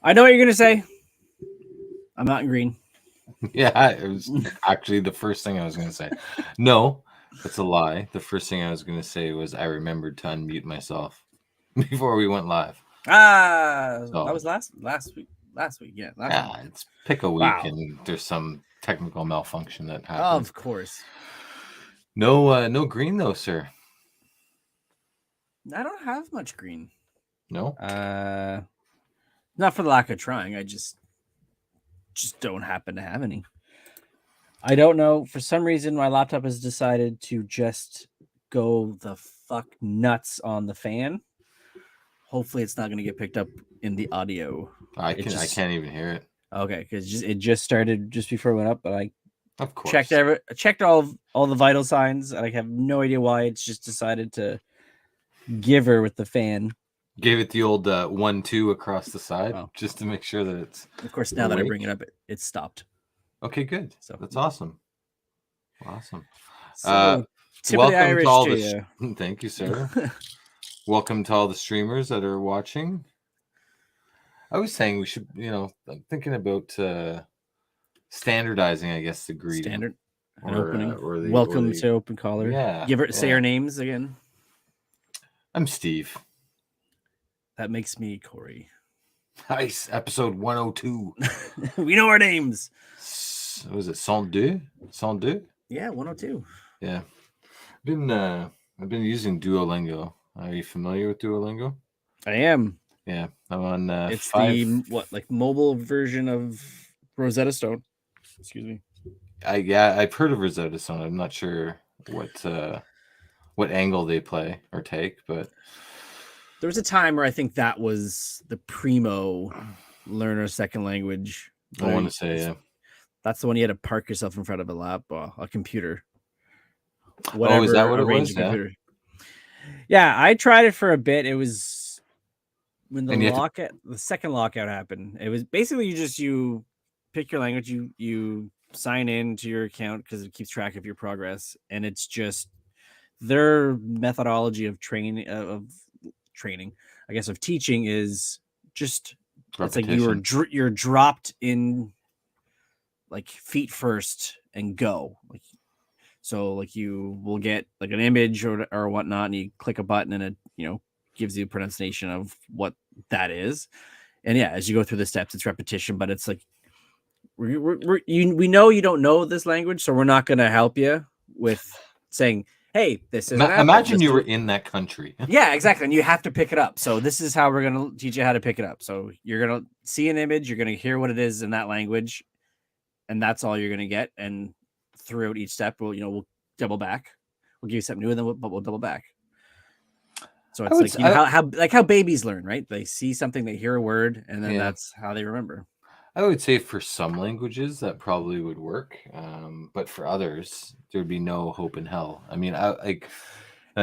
I know what you're gonna say. I'm not in green. Yeah, it was actually the first thing I was going to say. No, that's a lie. The first thing I was going to say was I remembered to unmute myself before we went live. That So, was last week. Last week, yeah, last week. yeah, it's pick a week Wow. and there's some technical malfunction that happened. Of course. No green though, sir. I don't have much green. No? Not for the lack of trying. I just don't happen to have any. I don't know. For some reason, my laptop has decided to just go the fuck nuts on the fan. Hopefully, it's not going to get picked up in the audio. I can't even hear it. Okay, because it just started just before it went up, but I Of course. checked all the vital signs, and I have no idea why it's just decided to give her with the fan. Gave it the old 1-2 across the side just to make sure that it's. Of course, now that I bring it up, it stopped. Okay, good. So that's awesome. Awesome. So, welcome to all the. Thank you, sir. Welcome to all the streamers that are watching. I was saying we should, I'm thinking about standardizing, I guess, the greeting. Standard. Welcome to Open Caller. Yeah. Say our names again. I'm Steve. That makes me Cory. Nice. Episode 102. We know our names. What was it? 102? 102? Yeah, 102. Yeah. I've been using Duolingo. Are you familiar with Duolingo? I am. Yeah. I'm on it's the mobile version of Rosetta Stone. Excuse me. I've heard of Rosetta Stone. I'm not sure what angle they play or take, but there was a time where I think that was the primo learner second language. I want to say, yeah. That's the one you had to park yourself in front of a computer. Whatever, is that what it was? Yeah, I tried it for a bit. It was when the second lockout happened. It was basically you pick your language, you sign in to your account because it keeps track of your progress, and it's just their methodology of training, I guess, of teaching is just repetition. It's like you're dropped in like feet first and go. So you will get like an image or whatnot, and you click a button and it gives you a pronunciation of what that is. And yeah, as you go through the steps, it's repetition, but it's like we know you don't know this language, so we're not going to help you with saying, hey, this is imagine you were in that country. Yeah, exactly. And you have to pick it up. So this is how we're going to teach you how to pick it up. So you're going to see an image, you're going to hear what it is in that language, and that's all you're going to get. And throughout each step, we'll double back. We'll give you something new, and then we'll double back. So it's how babies learn, right? They see something, they hear a word, and then that's how they remember. I would say for some languages that probably would work, but for others there'd be no hope in hell. I mean, I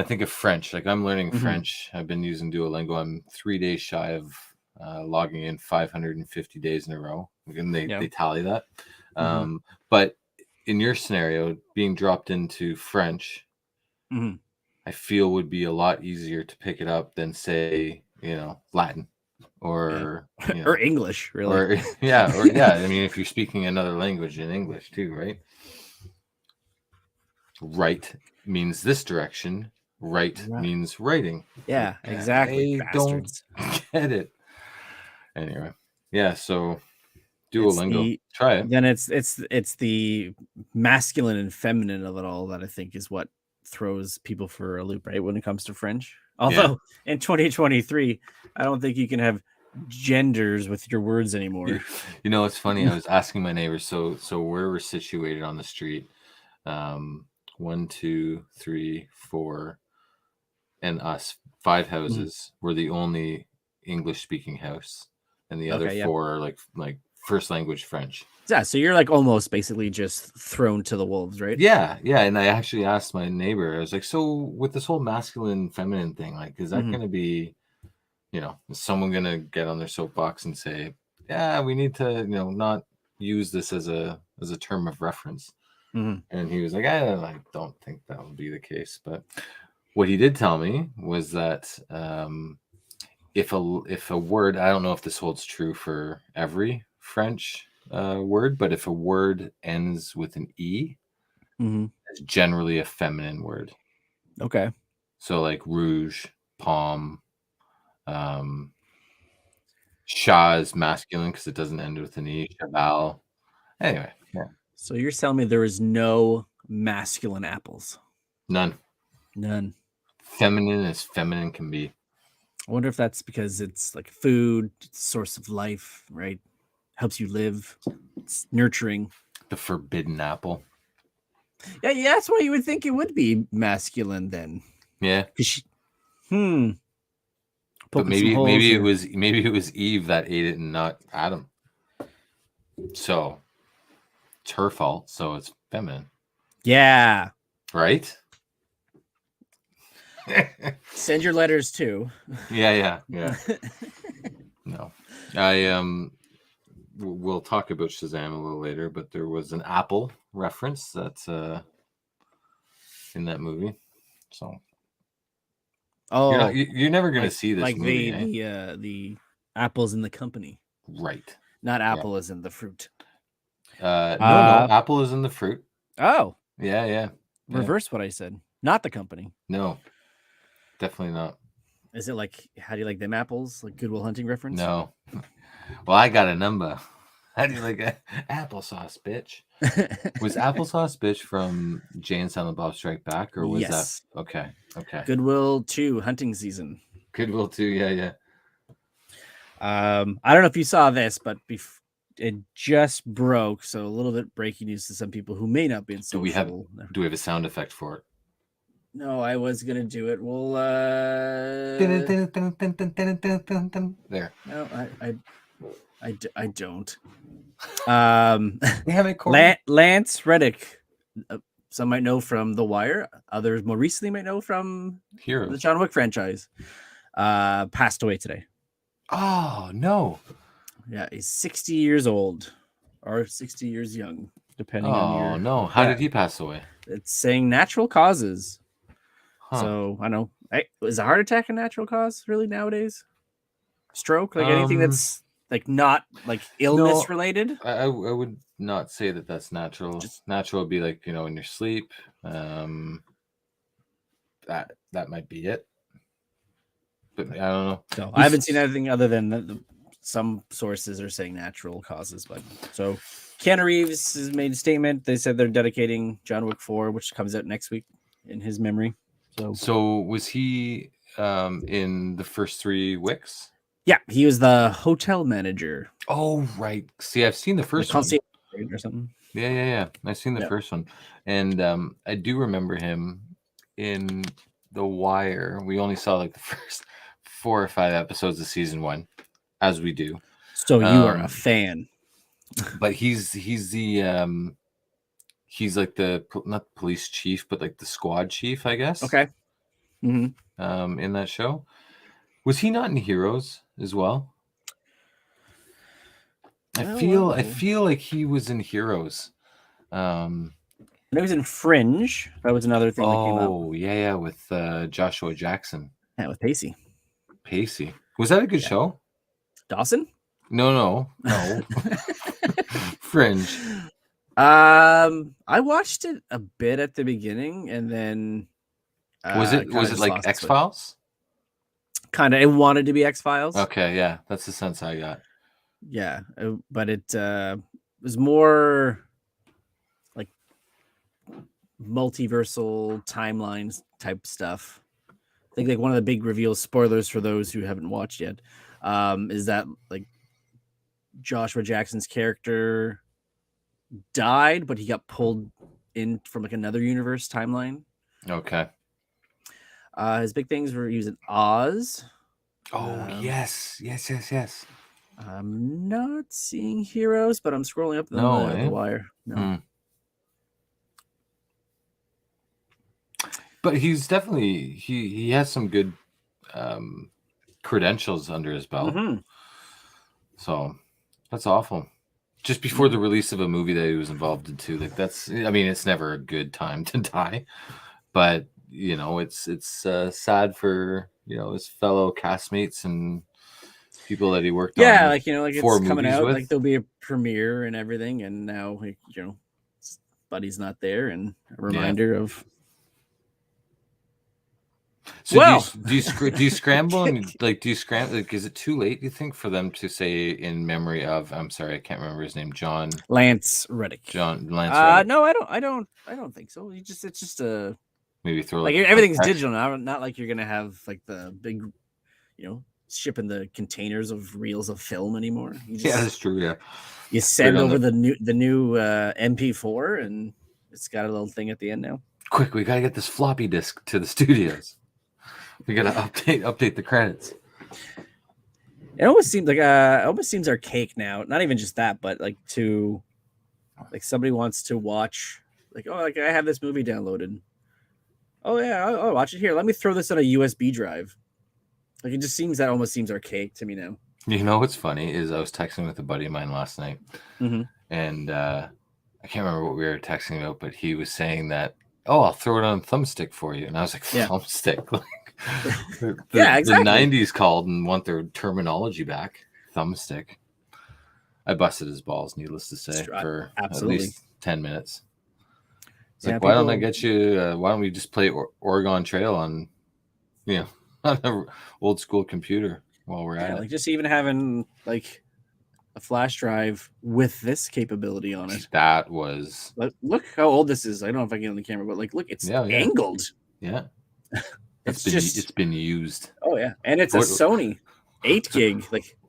think of French. Like I'm learning French. I've been using Duolingo. I'm 3 days shy of logging in 550 days in a row. And they tally that. But in your scenario, being dropped into French, I feel would be a lot easier to pick it up than say, Latin. Or or English, really. Or I mean, if you're speaking another language in English too, right? Right means this direction. Right means writing. Yeah, exactly. I don't get it. Anyway, yeah. So Duolingo, try it. Then it's the masculine and feminine of it all that I think is what throws people for a loop, right? When it comes to French. Although in 2023, I don't think you can have genders with your words anymore. It's funny. I was asking my neighbors. So where we're situated on the street, 1, 2, 3, 4, and us 5 houses. We're the only English-speaking house, and the other 4 are like first language French. Yeah, so you're like almost basically just thrown to the wolves, right? Yeah. And I actually asked my neighbor, I was like, so with this whole masculine, feminine thing, like, is that going to be, is someone going to get on their soapbox and say, yeah, we need to, not use this as a term of reference. And he was like, I don't think that would be the case. But what he did tell me was that if a word, I don't know if this holds true for every French word, but if a word ends with an E, it's generally a feminine word. Okay. So like rouge, palm, Shah is masculine because it doesn't end with an E. Cheval. Anyway, yeah. So you're telling me there is no masculine apples? None. Feminine as feminine can be. I wonder if that's because it's like food, it's a source of life, right? Helps you live. It's nurturing. The forbidden apple. Yeah, that's why you would think it would be masculine then. Yeah. But maybe it was Eve that ate it and not Adam. So it's her fault. So it's feminine. Yeah. Right? Send your letters too. Yeah. No. We'll talk about Shazam a little later, but there was an apple reference that's in that movie. So you're never gonna see this like movie. The apples in the company. Right. Not apple as in the fruit. No, apple is in the fruit. Oh. Yeah. Reverse what I said. Not the company. No. Definitely not. Is it like, how do you like them apples? Like Good Will Hunting reference? No. Well, I got a number. How do you like applesauce, bitch? Was applesauce, bitch, from Jay and Silent Bob Strike Back, or was that okay? Goodwill 2 hunting season. Goodwill 2, yeah. I don't know if you saw this, but it just broke, so a little bit breaking news to some people who may not be in social. Do we have a sound effect for it? No, I was gonna do it. Well, there. No, I don't. Damn it, Cory. Lance Reddick. Some might know from The Wire. Others more recently might know from Heroes. the John Wick franchise. Passed away today. Oh no. Yeah, he's 60 years old or 60 years young, depending on your. Oh no! How did he pass away? It's saying natural causes. Huh. So I don't know. Is a heart attack a natural cause really nowadays? Stroke, like anything that's like not like illness related? I would not say that that's natural. Natural would be like, in your sleep. That might be it. But I don't know. No, I haven't seen anything other than some sources are saying natural causes. But so Keanu Reeves has made a statement. They said they're dedicating John Wick 4, which comes out next week, in his memory. So was he in the first 3 Wicks? Yeah, he was the hotel manager. Oh, right. See, I've seen the first one. Or something. Yeah. I've seen the first one. And I do remember him in The Wire. We only saw like the first 4 or 5 episodes of season 1, as we do. So you are a fan. But he's the he's like the, not police chief, but like the squad chief, I guess. Okay. In that show. Was he not in Heroes as well? I feel like he was in Heroes. And it was in Fringe. That was another thing that came up. Oh, yeah, with Joshua Jackson. Yeah, with Pacey. Was that a good show? Dawson? No. Fringe. I watched it a bit at the beginning, and then was it like X-Files? Kind of. It wanted to be X-Files. Okay, yeah, that's the sense I got. Yeah, but it was more like multiversal timelines type stuff. I think like one of the big reveals, spoilers for those who haven't watched yet, is that like Joshua Jackson's character died, but he got pulled in from like another universe timeline. Okay. His big things were using Oz. Oh, yes. I'm not seeing Heroes, but I'm scrolling up the Wire. No. But he's definitely he has some good credentials under his belt. So that's awful. Just before the release of a movie that he was involved in too. Like it's never a good time to die. But it's sad for his fellow castmates and people that he worked Yeah, on. like it's coming out, with. Like there'll be a premiere and everything, and now Buddy's not there, and a reminder of. So do you scramble and do you scramble? Like, is it too late? Do you think for them to say in memory of? I'm sorry, I can't remember his name. Lance Reddick. Lance Reddick. No, I don't think so. It's just a maybe throw like everything's digital now. Not like you're gonna have like the big, shipping the containers of reels of film anymore. That's true. Yeah, you send over the new MP4, and it's got a little thing at the end now. Quick, we gotta get this floppy disk to the studios. We gotta update the credits. It almost seems archaic now. Not even just that, but like somebody wants to watch, I have this movie downloaded. Oh yeah, I'll watch it here. Let me throw this on a USB drive. Like it almost seems archaic to me now. You know what's funny is I was texting with a buddy of mine last night, and I can't remember what we were texting about, but he was saying that, I'll throw it on thumbstick for you, and I was like, thumbstick. Exactly. The 90s called and want their terminology back. Thumbstick. I busted his balls, needless to say, for at least 10 minutes. It's why don't I get you? Why don't we just play Oregon Trail on, on an old school computer while we're at it? Just even having a flash drive with this capability on it. That was. Look how old this is. I don't know if I can get on the camera, but look, it's angled. Yeah. It's been used. Oh yeah, and it's a Sony 8 gig.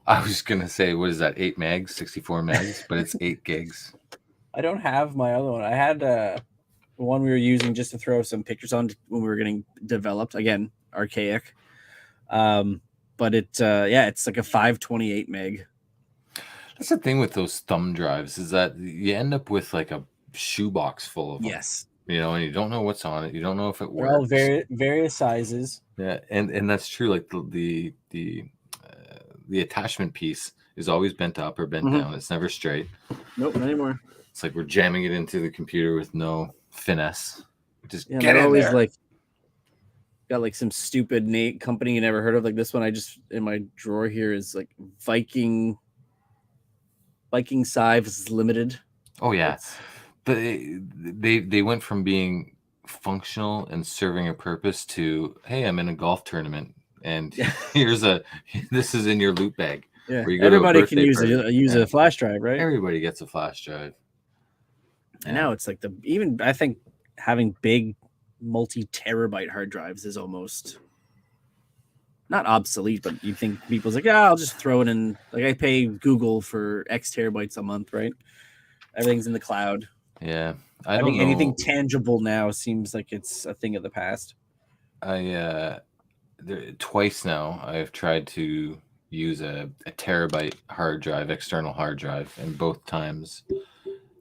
I was gonna say, what is that? 8 megs, 64 megs, but it's 8 gigs. I don't have my other one. I had one we were using just to throw some pictures on when we were getting developed. Again, archaic. But it's like a 528 meg. That's the thing with those thumb drives is that you end up with like a shoebox full of them. Yes. And you don't know what's on it. You don't know if it works. They're all various sizes. Yeah, and that's true. Like the attachment piece is always bent up or bent down. It's never straight. Nope, not anymore. It's like we're jamming it into the computer with no finesse. Just get in always there. Got some stupid company you never heard of. Like this one, I just in my drawer here is like Viking Sives Limited. Oh yeah. They went from being functional and serving a purpose to, hey, I'm in a golf tournament and this is in your loot bag. Yeah, everybody can use a flash drive, right? Everybody gets a flash drive. And now it's like I think having big multi-terabyte hard drives is almost not obsolete, but you think people's like, I'll just throw it in. Like I pay Google for X terabytes a month, right? Everything's in the cloud. Yeah, I don't know. Anything tangible now seems like it's a thing of the past. Twice now I've tried to use a terabyte hard drive, external hard drive, and both times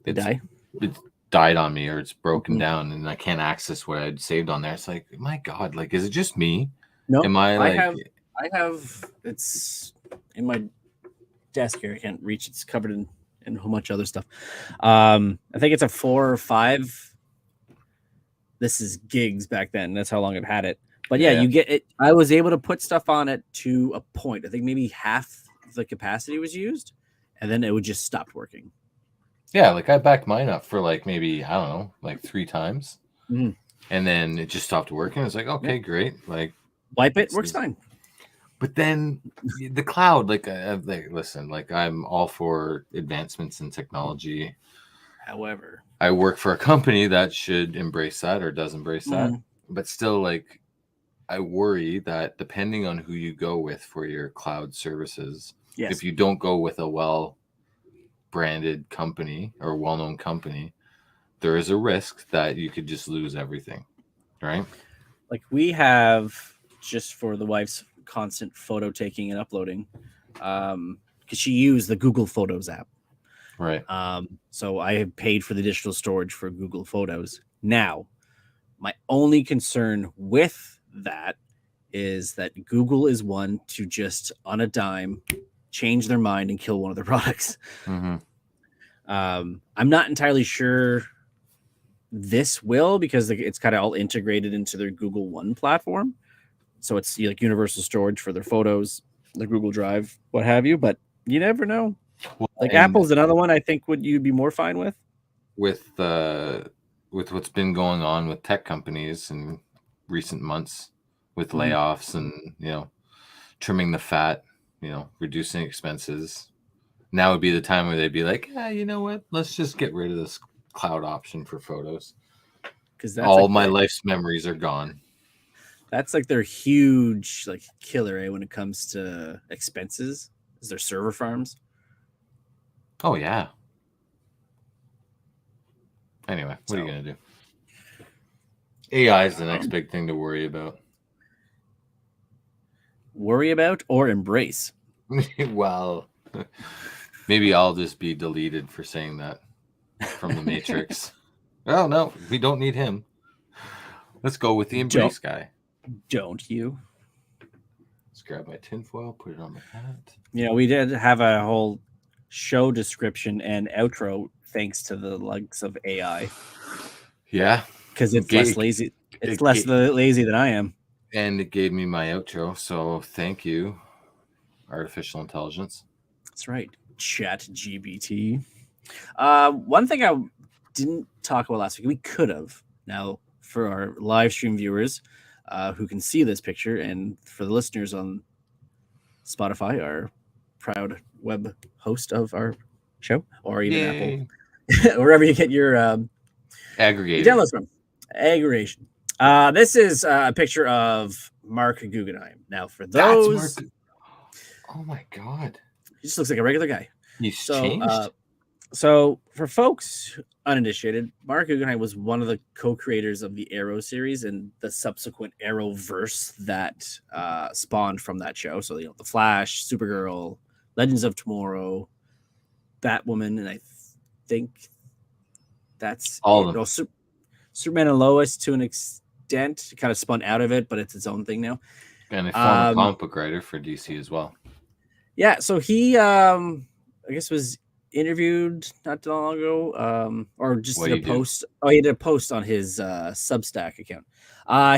it's died on me or it's broken down and I can't access what I'd saved on there. It's like, my God, is it just me? No, I have it's in my desk here. I can't reach. It's covered in a whole bunch of other stuff. I think it's a 4 or 5. This is gigs back then. That's how long I've had it. But you get it. I was able to put stuff on it to a point. I think maybe half the capacity was used, and then it would just stop working. Yeah, I backed mine up for maybe, I don't know, 3 times. And then it just stopped working. It's like, okay, great. Wipe it, works fine. But then the cloud, listen, I'm all for advancements in technology. However, I work for a company that should embrace that or does embrace that. But still, I worry that depending on who you go with for your cloud services, if you don't go with a well-branded company or well-known company, there is a risk that you could just lose everything, right? We have, just for the wife's constant photo taking and uploading, because she used the Google Photos app. Right. So I have paid for the additional storage for Google Photos. Now, my only concern with that is that Google is one to just on a dime change their mind and kill one of their products. I'm not entirely sure this will, because it's kind of all integrated into their Google One platform. so it's like universal storage for their photos, the Google Drive, what have you. But you never know. Well, Like and Apple's another one. I think would you be more fine with? with what's been going on with tech companies in recent months, with layoffs and trimming the fat, reducing expenses. Now would be the time where they'd be like, you know what? Let's just get rid of this cloud option for photos. Because that's all like my life's memories are gone. That's like their huge like killer when it comes to expenses. Is their server farms? Oh yeah. Anyway, what are you gonna do? AI is the next big thing to worry about. Worry about or embrace? Well, maybe I'll just be deleted for saying that from the Matrix. Oh no, we don't need him. Let's go with the embrace guy. Don't you? Let's grab my tinfoil, put it on my hat. We did have a whole show description and outro thanks to the likes of AI. Yeah, because it's less lazy. It's less lazy than I am. And it gave me my outro, so thank you, artificial intelligence. That's right, ChatGPT. One thing I didn't talk about last week, we could have. Now, for our live stream viewers who can see this picture, and for the listeners on Spotify, our proud web host of our show, or even Apple, wherever you get your aggregator downloads from. Aggregation. This is a picture of Marc Guggenheim. Now, for those, oh my god, he just looks like a regular guy. He's changed. So, for folks uninitiated, Marc Guggenheim was one of the co-creators of the Arrow series and the subsequent Arrowverse that spawned from that show. So, The Flash, Supergirl, Legends of Tomorrow, Batwoman, and I think that's all of them. Superman and Lois to an extent, kind of spun out of it, but it's its own thing now. And a former comic book writer for DC as well. Yeah, so he, I guess, was interviewed not too long ago, or just did a post. Oh, he did a post on his Substack account.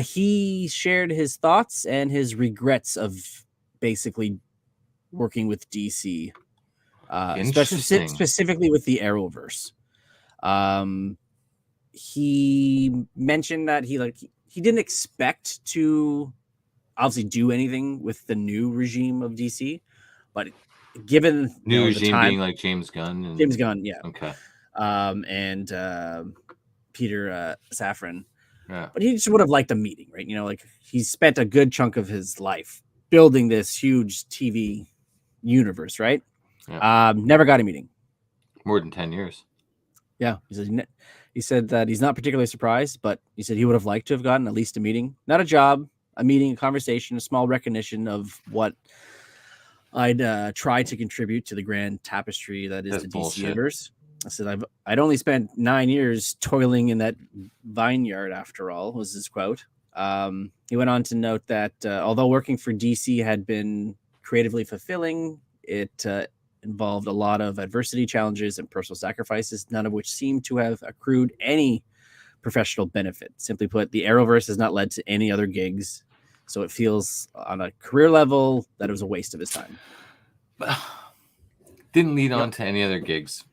He shared his thoughts and his regrets of basically working with DC, specifically with the Arrowverse. He mentioned that he didn't expect to obviously do anything with the new regime of DC, but given new regime the time, being like James Gunn, yeah, okay, and Peter Safran, yeah, but he just would have liked a meeting, right? Like he spent a good chunk of his life building this huge TV universe, right? Yeah. Never got a meeting. More than 10 years. Yeah, he said that he's not particularly surprised, but he said he would have liked to have gotten at least a meeting, not a job, a meeting, a conversation, a small recognition of what I'd try to contribute to the grand tapestry that is the DC universe. I said I'd only spent 9 years toiling in that vineyard. After all, was his quote. He went on to note that although working for DC had been creatively fulfilling, it involved a lot of adversity, challenges, and personal sacrifices, none of which seemed to have accrued any professional benefit. Simply put, the Arrowverse has not led to any other gigs, so it feels on a career level that it was a waste of his time. Didn't lead on to any other gigs.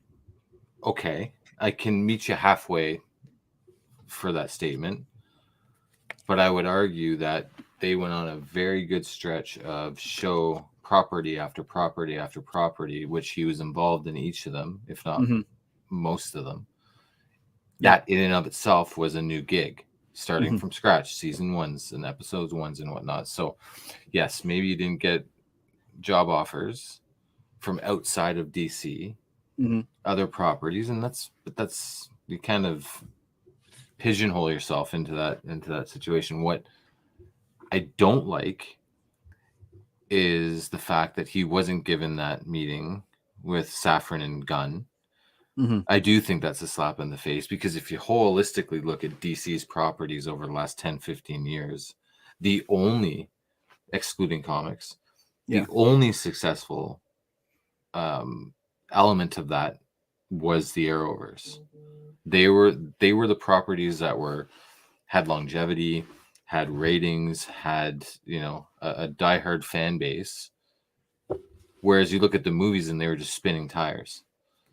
Okay, I can meet you halfway for that statement, but I would argue that they went on a very good stretch of show property after property after property, which he was involved in each of them, if not most of them. That in and of itself was a new gig, starting from scratch, season ones and episodes ones and whatnot. So yes, maybe you didn't get job offers from outside of DC, other properties, and that's you kind of pigeonhole yourself into that situation. What I don't like is the fact that he wasn't given that meeting with Safran and Gunn. I do think that's a slap in the face, because if you holistically look at DC's properties over the last 10, 15 years, the only, excluding comics, the only successful element of that was the Arrowverse. They were the properties that had longevity, had ratings, had, you know, a diehard fan base. Whereas you look at the movies and they were just spinning tires.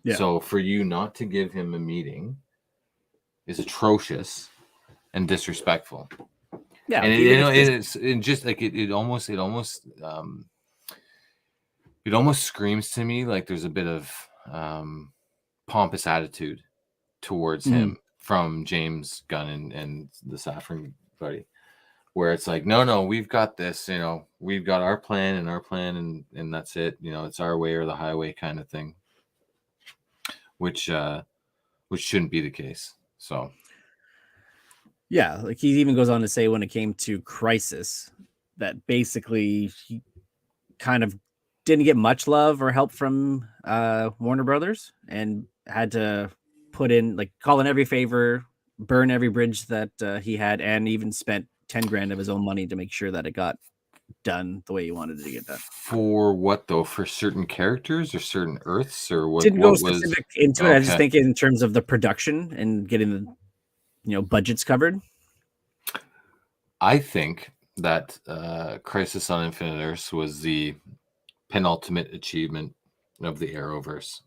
Yeah. So for you not to give him a meeting is atrocious and disrespectful. Yeah, and it just like it almost screams to me like there's a bit of pompous attitude towards him from James Gunn and the Safran buddy, where it's like, no, we've got this, you know, we've got our plan and that's it, you know, it's our way or the highway kind of thing, which shouldn't be the case. So yeah, like he even goes on to say when it came to Crisis that basically he kind of didn't get much love or help from Warner Brothers and had to put in, like, call in every favor, burn every bridge that he had, and even spent $10,000 of his own money to make sure that it got done the way he wanted it to get done. For what though? For certain characters or certain Earths or what? Didn't go specific into it. I just think in terms of the production and getting the, you know, budgets covered. I think that Crisis on Infinite Earths was the penultimate achievement of the Arrowverse.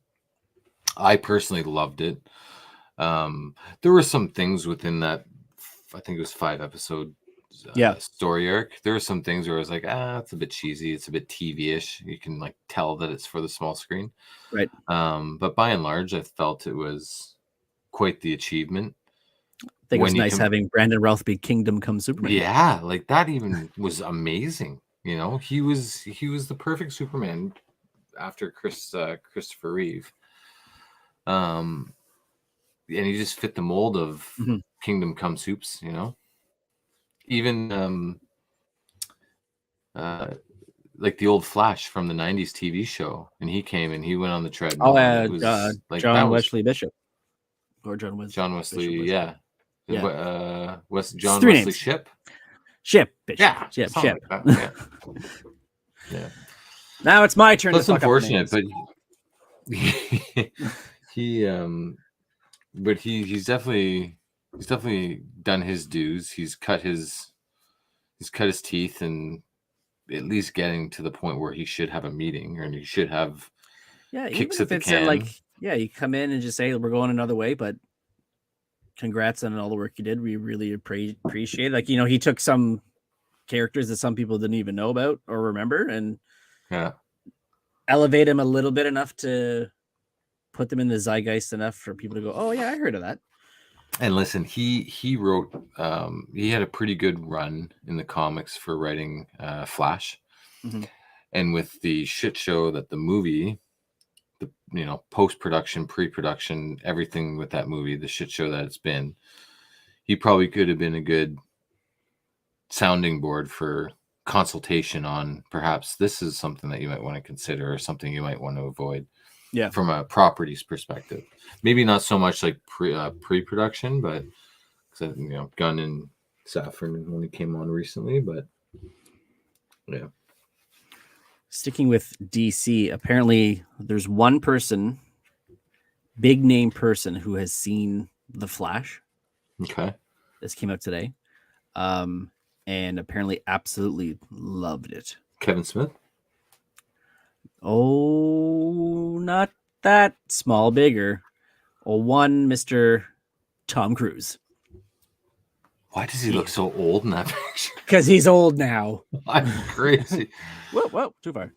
I personally loved it. There were some things within that, I think it was 5 episode story arc. There were some things where I was like, it's a bit cheesy, it's a bit TV-ish. You can like tell that it's for the small screen. Right. But by and large, I felt it was quite the achievement. I think it was nice having Brandon Routh be Kingdom Come Superman. Yeah, like that even was amazing. You know, he was the perfect Superman after Christopher Reeve. And he just fit the mold of Kingdom Come Soups, you know. Even like the old Flash from the 90s TV show, and he came and he went on the treadmill. Like John Wesley Bishop. Or John Wesley. John Wesley, Bishop, yeah. John Three Wesley names. Ship. Ship, Bishop. Yeah. Ship. Like that, yeah. Now it's my turn. That's unfortunate, but he's definitely done his dues. He's cut his teeth and at least getting to the point where he should have a meeting, or he should have kicks at the can. Like, you come in and just say we're going another way, but congrats on all the work you did. We really appreciate it. Like, you know, he took some characters that some people didn't even know about or remember and elevate them a little bit enough to put them in the zeitgeist enough for people to go, oh yeah, I heard of that. And listen, he wrote, he had a pretty good run in the comics for writing Flash. And with the shit show that the movie, the, you know, post-production, pre-production, everything with that movie, the shit show that it's been, he probably could have been a good sounding board for consultation on perhaps this is something that you might want to consider or something you might want to avoid. Yeah, from a properties perspective, maybe not so much like pre-production, but because you know, Gunn and Safran only came on recently, but yeah. Sticking with DC, apparently there's one person, big name person, who has seen The Flash. Okay, this came out today, and apparently absolutely loved it. Kevin Smith. Oh, not that small, bigger. One Mr. Tom Cruise. Why does he look so old in that picture? Because he's old now. I'm crazy. Whoa, too far.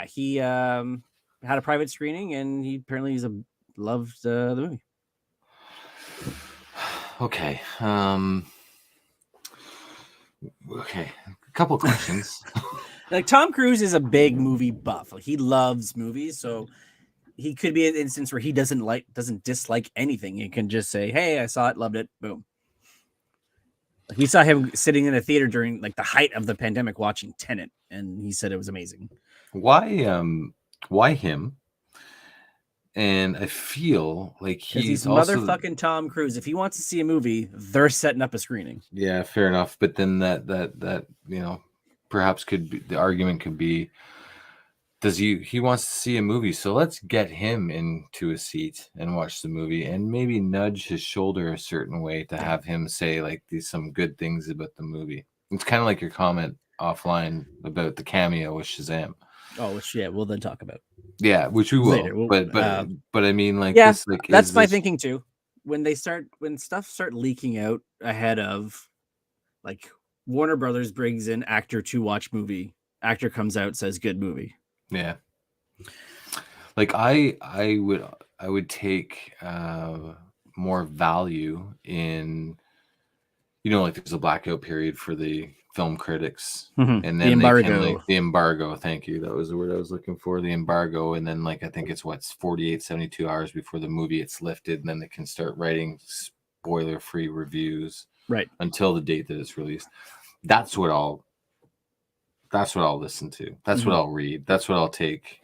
He had a private screening, and he apparently loved the movie. Okay. Okay. A couple questions. Like, Tom Cruise is a big movie buff. Like, he loves movies, so he could be an instance where he doesn't dislike anything. He can just say, "Hey, I saw it, loved it, boom." Like, we saw him sitting in a theater during like the height of the pandemic watching Tenet, and he said it was amazing. Why him? And I feel like he's also motherfucking Tom Cruise. If he wants to see a movie, they're setting up a screening. Yeah, fair enough. But then that you know, perhaps the argument could be he wants to see a movie, so let's get him into a seat and watch the movie, and maybe nudge his shoulder a certain way to have him say like some good things about the movie. It's kind of like your comment offline about the cameo with Shazam. Oh, which we'll then talk about. Yeah, which we will later. But I mean, like, this, like, that's my thinking too. When stuff start leaking out ahead of, like, Warner Brothers brings in actor to watch movie, actor comes out, says good movie. Yeah. Like, I would take more value in, like, there's a blackout period for the film critics, and then the embargo. The embargo. Thank you. That was the word I was looking for. The embargo, and then, like, I think it's 48, 72 hours before the movie it's lifted, and then they can start writing spoiler-free reviews, right, until the date that it's released. That's what I'll listen to. That's what I'll read. That's what I'll take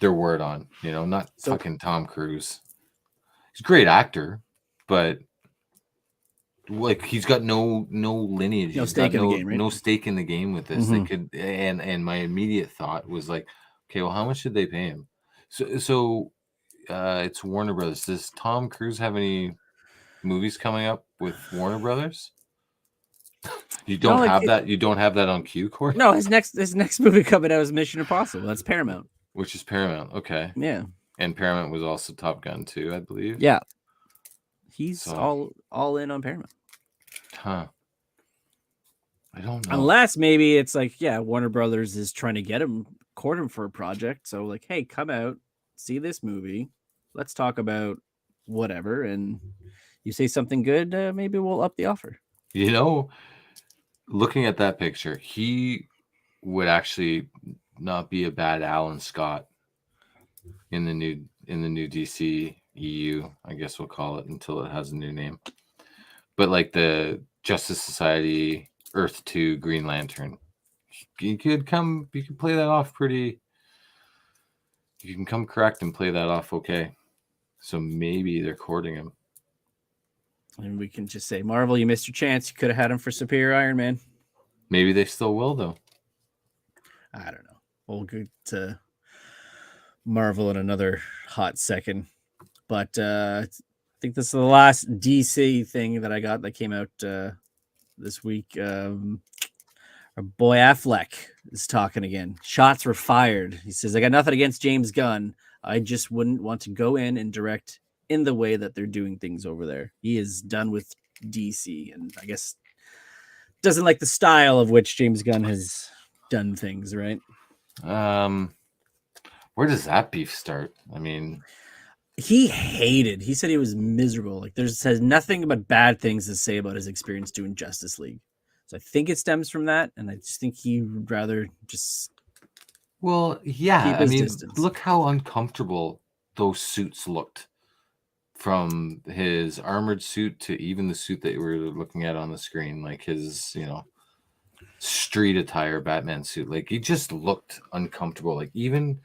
their word on. Not fucking Tom Cruise. He's a great actor, but, like, he's got no lineage, no stake in the game, right? No stake in the game with this. They could, and my immediate thought was like, okay, well, how much did they pay him? So it's Warner Brothers. Does Tom Cruise have any movies coming up with Warner Brothers? You don't have that. You don't have that on cue, Cory? No, his next movie coming out is Mission Impossible. That's Paramount. Which is Paramount. Okay. Yeah. And Paramount was also Top Gun too, I believe. Yeah. He's all in on Paramount. Huh. I don't know. Unless maybe it's like, Warner Brothers is trying to court him for a project. So, like, hey, come out, see this movie. Let's talk about whatever. And you say something good, maybe we'll up the offer. Looking at that picture, he would actually not be a bad Alan Scott in the new DC EU, I guess we'll call it, until it has a new name. But, like, the Justice Society, Earth 2, Green Lantern, you could play that off pretty. You can come correct and play that off okay. So maybe they're courting him. And we can just say, Marvel, you missed your chance. You could have had him for Superior Iron Man. Maybe they still will, though. I don't know. We'll get to Marvel in another hot second. But I think this is the last DC thing that I got that came out this week. Our boy Affleck is talking again. Shots were fired. He says, I got nothing against James Gunn. I just wouldn't want to go in and direct in the way that they're doing things over there. He is done with DC, and I guess doesn't like the style of which James Gunn has done things, right? Where does that beef start? I mean, he said he was miserable. Like, has nothing but bad things to say about his experience doing Justice League. So I think it stems from that, and I just think he would rather just keep his distance. Look how uncomfortable those suits looked. From his armored suit to even the suit that we were looking at on the screen, like his, street attire Batman suit. Like, he just looked uncomfortable. Like, even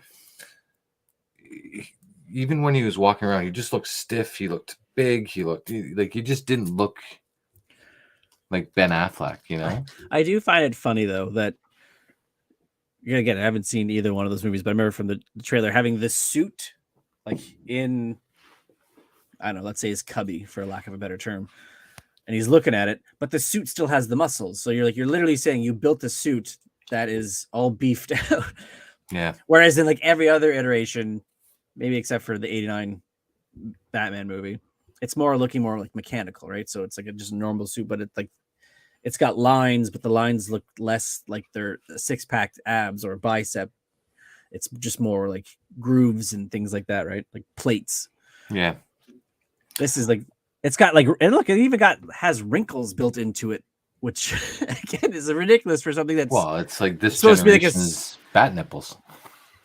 when he was walking around, he just looked stiff. He looked big. He looked like he just didn't look like Ben Affleck, I do find it funny, though, that, again, I haven't seen either one of those movies, but I remember from the trailer having this suit, like, in, I don't know, let's say his cubby, for lack of a better term. And he's looking at it, but the suit still has the muscles. So you're literally saying you built a suit that is all beefed out. Yeah. Whereas in, like, every other iteration, maybe except for the 89 Batman movie, it's looking more like mechanical, right? So it's like just a normal suit, but it's got lines, but the lines look less like they're six-pack abs or bicep. It's just more like grooves and things like that, right? Like plates. Yeah. This is like, it's got like, and look, it even has wrinkles built into it, which again is ridiculous for something that's, it's like this supposed to be like generation's bat nipples,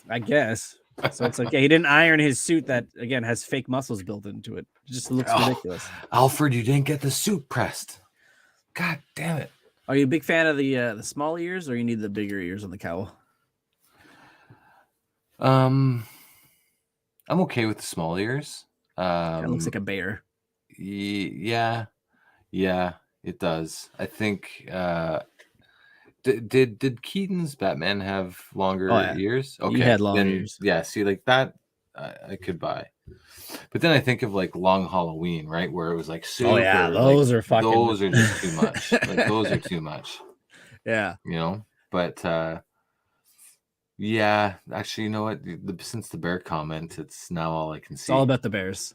I guess. So it's like, he didn't iron his suit that, again, has fake muscles built into it. It just looks ridiculous. Alfred, you didn't get the suit pressed. God damn it. Are you a big fan of the small ears, or you need the bigger ears on the cowl? I'm okay with the small ears. It looks like a bear. Yeah, it does. I think Did Keaton's Batman have longer ears? Okay, you had longer ears. Yeah, see, like that, I could buy. But then I think of like Long Halloween, right, where it was like super. Oh yeah, those are fucking. Those are just too much. Like those are too much. Yeah, But yeah, actually, you know what? Since the bear comment, it's now all I can see. It's all about the bears.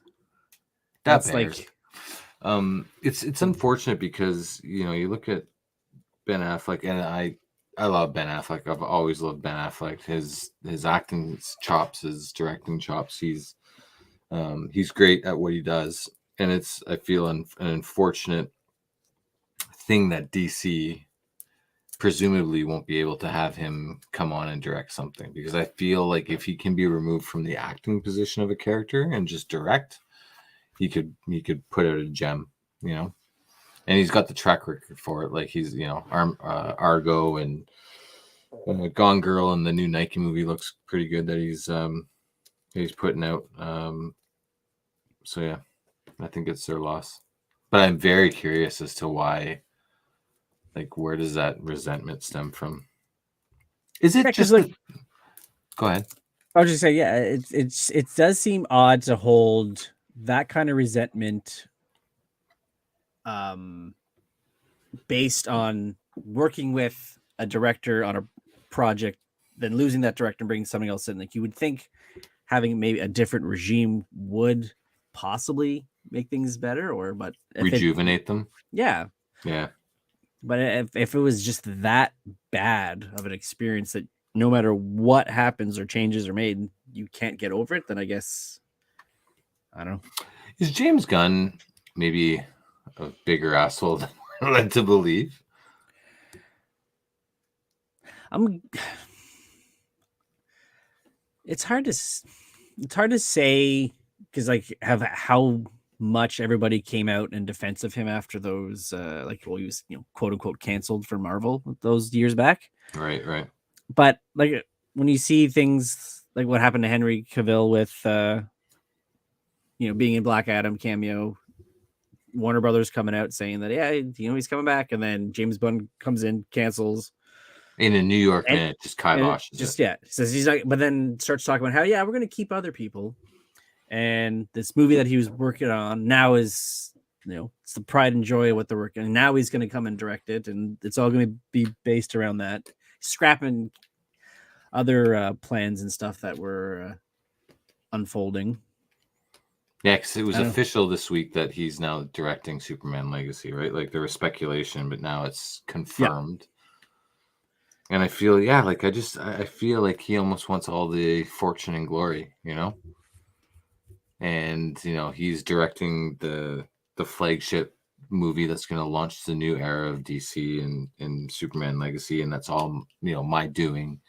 That's bears. Like, it's unfortunate because you look at Ben Affleck, and I love Ben Affleck. I've always loved Ben Affleck. His acting chops, his directing chops. He's great at what he does, and I feel an unfortunate thing that DC presumably won't be able to have him come on and direct something, because I feel like if he can be removed from the acting position of a character and just direct, he could put out a gem, and he's got the track record for it. Like he's Argo and Gone Girl, and the new Nike movie looks pretty good that he's putting out. So yeah, I think it's their loss, but I'm very curious as to why. Like, where does that resentment stem from? Is it just like? Go ahead. I was just saying, yeah, it does seem odd to hold that kind of resentment, based on working with a director on a project, then losing that director and bringing something else in. Like, you would think having maybe a different regime would possibly make things better, but rejuvenate them. Yeah. Yeah. But if it was just that bad of an experience that no matter what happens or changes are made, you can't get over it, then I guess, I don't know. Is James Gunn maybe a bigger asshole than we're led to believe? It's hard to say, because like how much everybody came out in defense of him after those he was quote unquote canceled for Marvel those years back. Right. But like when you see things like what happened to Henry Cavill with being in Black Adam cameo, Warner Brothers coming out saying that he's coming back, and then James Gunn comes in, cancels in a New York minute, just kiboshes it. Says he's like, but then starts talking about how we're going to keep other people. And this movie that he was working on now is, it's the pride and joy of what they're working on. And now he's going to come and direct it, and it's all going to be based around that. Scrapping other plans and stuff that were unfolding. Yeah, because it was official this week that he's now directing Superman Legacy, right? Like, there was speculation, but now it's confirmed. Yeah. And I feel, I feel like he almost wants all the fortune and glory, And he's directing the flagship movie that's going to launch the new era of DC and Superman Legacy, and that's all my doing.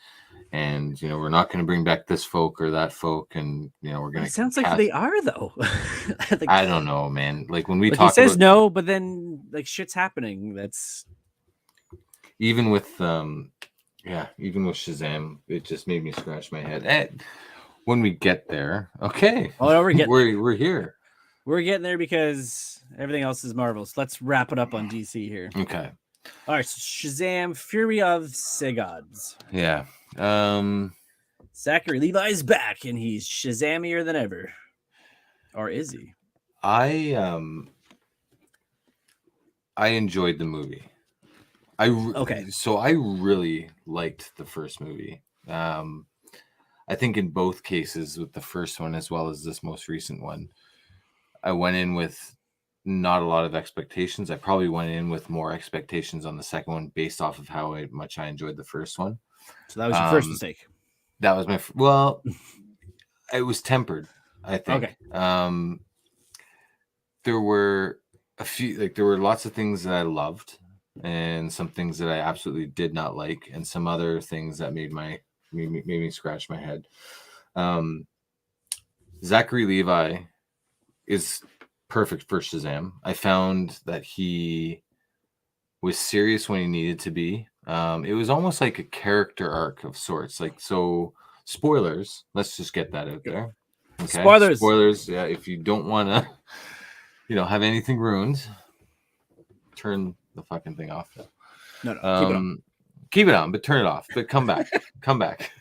And we're not going to bring back this folk or that folk, and we're going to. It sounds like they are, though. I don't know, man. Like when we talk, he says no, but then like shit's happening. That's even with even with Shazam, it just made me scratch my head. When we get there, okay. Oh, no, we're here. We're getting there because everything else is Marvel. So let's wrap it up on DC here. Okay. All right. So Shazam: Fury of Sagods. Yeah. Zachary Levi's back, and he's Shazamier than ever. Or is he? I enjoyed the movie. So I really liked the first movie. I think in both cases, with the first one as well as this most recent one, I went in with not a lot of expectations. I probably went in with more expectations on the second one based off of how much I enjoyed the first one. So that was your first mistake. That was it was tempered, I think. Okay. There were there were lots of things that I loved, and some things that I absolutely did not like, and some other things that made me scratch my head. Zachary Levi is perfect for Shazam. I found that he was serious when he needed to be. It was almost like a character arc of sorts. Like, so spoilers, let's just get that out there. Okay? Spoilers. Yeah. If you don't want to, have anything ruined, turn the fucking thing off. No, keep it on. Keep it on, but turn it off. But come back. Come back.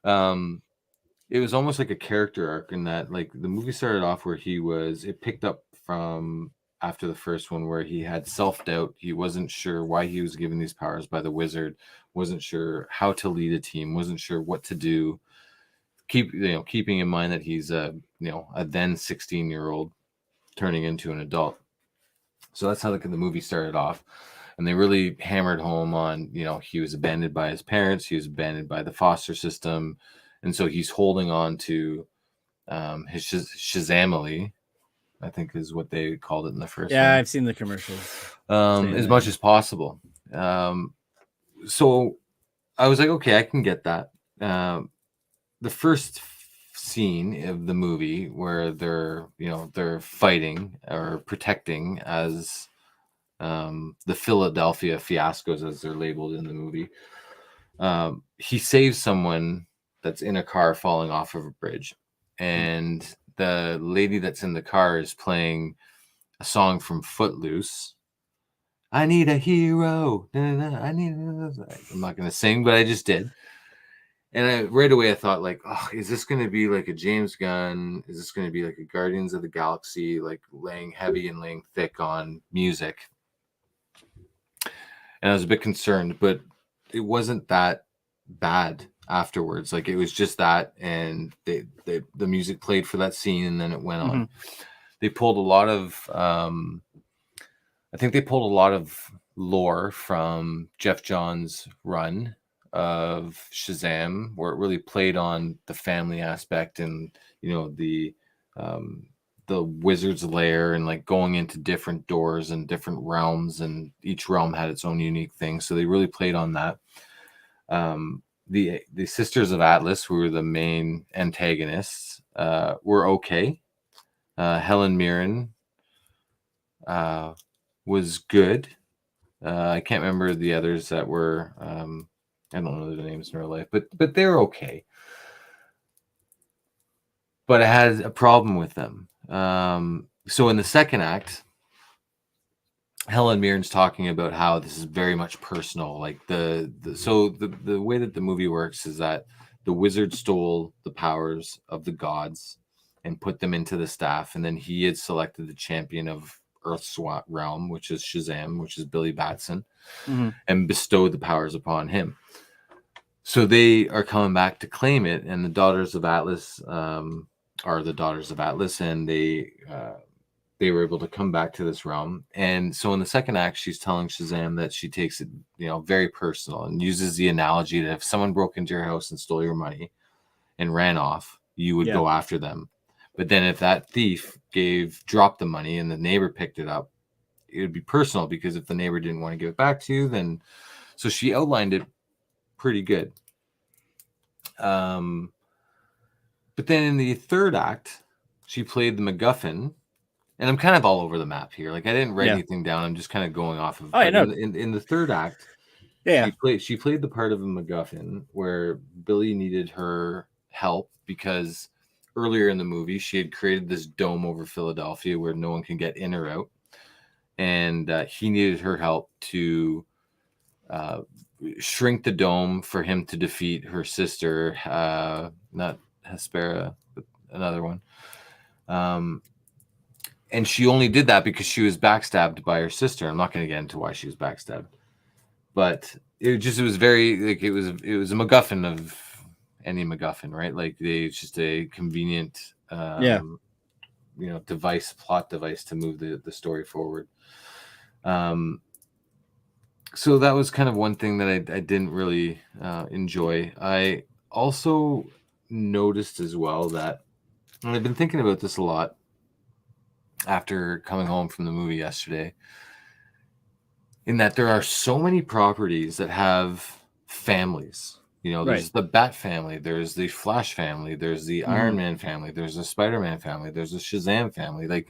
It was almost like a character arc in that, like, the movie started off where it picked up from after the first one where he had self-doubt. He wasn't sure why he was given these powers by the wizard, wasn't sure how to lead a team, wasn't sure what to do. Keeping in mind that he's a then 16-year-old turning into an adult. So that's how the movie started off. And they really hammered home on, he was abandoned by his parents. He was abandoned by the foster system. And so he's holding on to his Shazamily, I think is what they called it in the first one. Yeah, I've seen the commercials. As much as possible. So I was like, okay, I can get that. The first scene of the movie where they're fighting or protecting as the Philadelphia fiascos, as they're labeled in the movie. He saves someone that's in a car falling off of a bridge, and the lady that's in the car is playing a song from Footloose. I need a hero. I'm not going to sing, but I just did. And right away I thought, like, oh, is this going to be like a James Gunn? Is this going to be like a Guardians of the Galaxy, like laying heavy and laying thick on music? And I was a bit concerned, but it wasn't that bad afterwards. Like, it was just that, and the music played for that scene, and then it went on. They pulled a lot of, I think they pulled a lot of lore from Jeff Johns' run of Shazam, where it really played on the family aspect and the wizard's lair, and like going into different doors and different realms, and each realm had its own unique thing. So they really played on that. The Sisters of Atlas, who were the main antagonists, were okay. Helen Mirren was good. I can't remember the others that were. I don't know their names in real life, but they're okay. But I had a problem with them. So in the second act, Helen Mirren's talking about how this is very much personal. Like the way that the movie works is that the wizard stole the powers of the gods and put them into the staff, and then he had selected the champion of Earth's realm, which is Shazam, which is Billy Batson, and bestowed the powers upon him. So they are coming back to claim it, and the Daughters of Atlas are the Daughters of Atlas, and they were able to come back to this realm. And so in the second act, she's telling Shazam that she takes it, very personal, and uses the analogy that if someone broke into your house and stole your money and ran off, you would go after them. But then if that thief dropped the money and the neighbor picked it up, it would be personal, because if the neighbor didn't want to give it back to you, then... So she outlined it pretty good. But then in the third act, she played the MacGuffin, and I'm kind of all over the map here. Like, I didn't write anything down. I'm just kind of going off of... In the third act, she played the part of a MacGuffin where Billy needed her help because earlier in the movie, she had created this dome over Philadelphia where no one can get in or out. And he needed her help to shrink the dome for him to defeat her sister, not Hespera, but another one. And she only did that because she was backstabbed by her sister. I'm not going to get into why she was backstabbed, but it was very, like, it was a MacGuffin of any MacGuffin, right? Like, it's just a convenient, plot device to move the story forward. So that was kind of one thing that I didn't really enjoy. I also noticed as well that, and I've been thinking about this a lot after coming home from the movie yesterday, in that there are so many properties that have families. There's the Bat family, there's the Flash family, there's the Iron Man family, there's the Spider-Man family, there's the Shazam family. Like,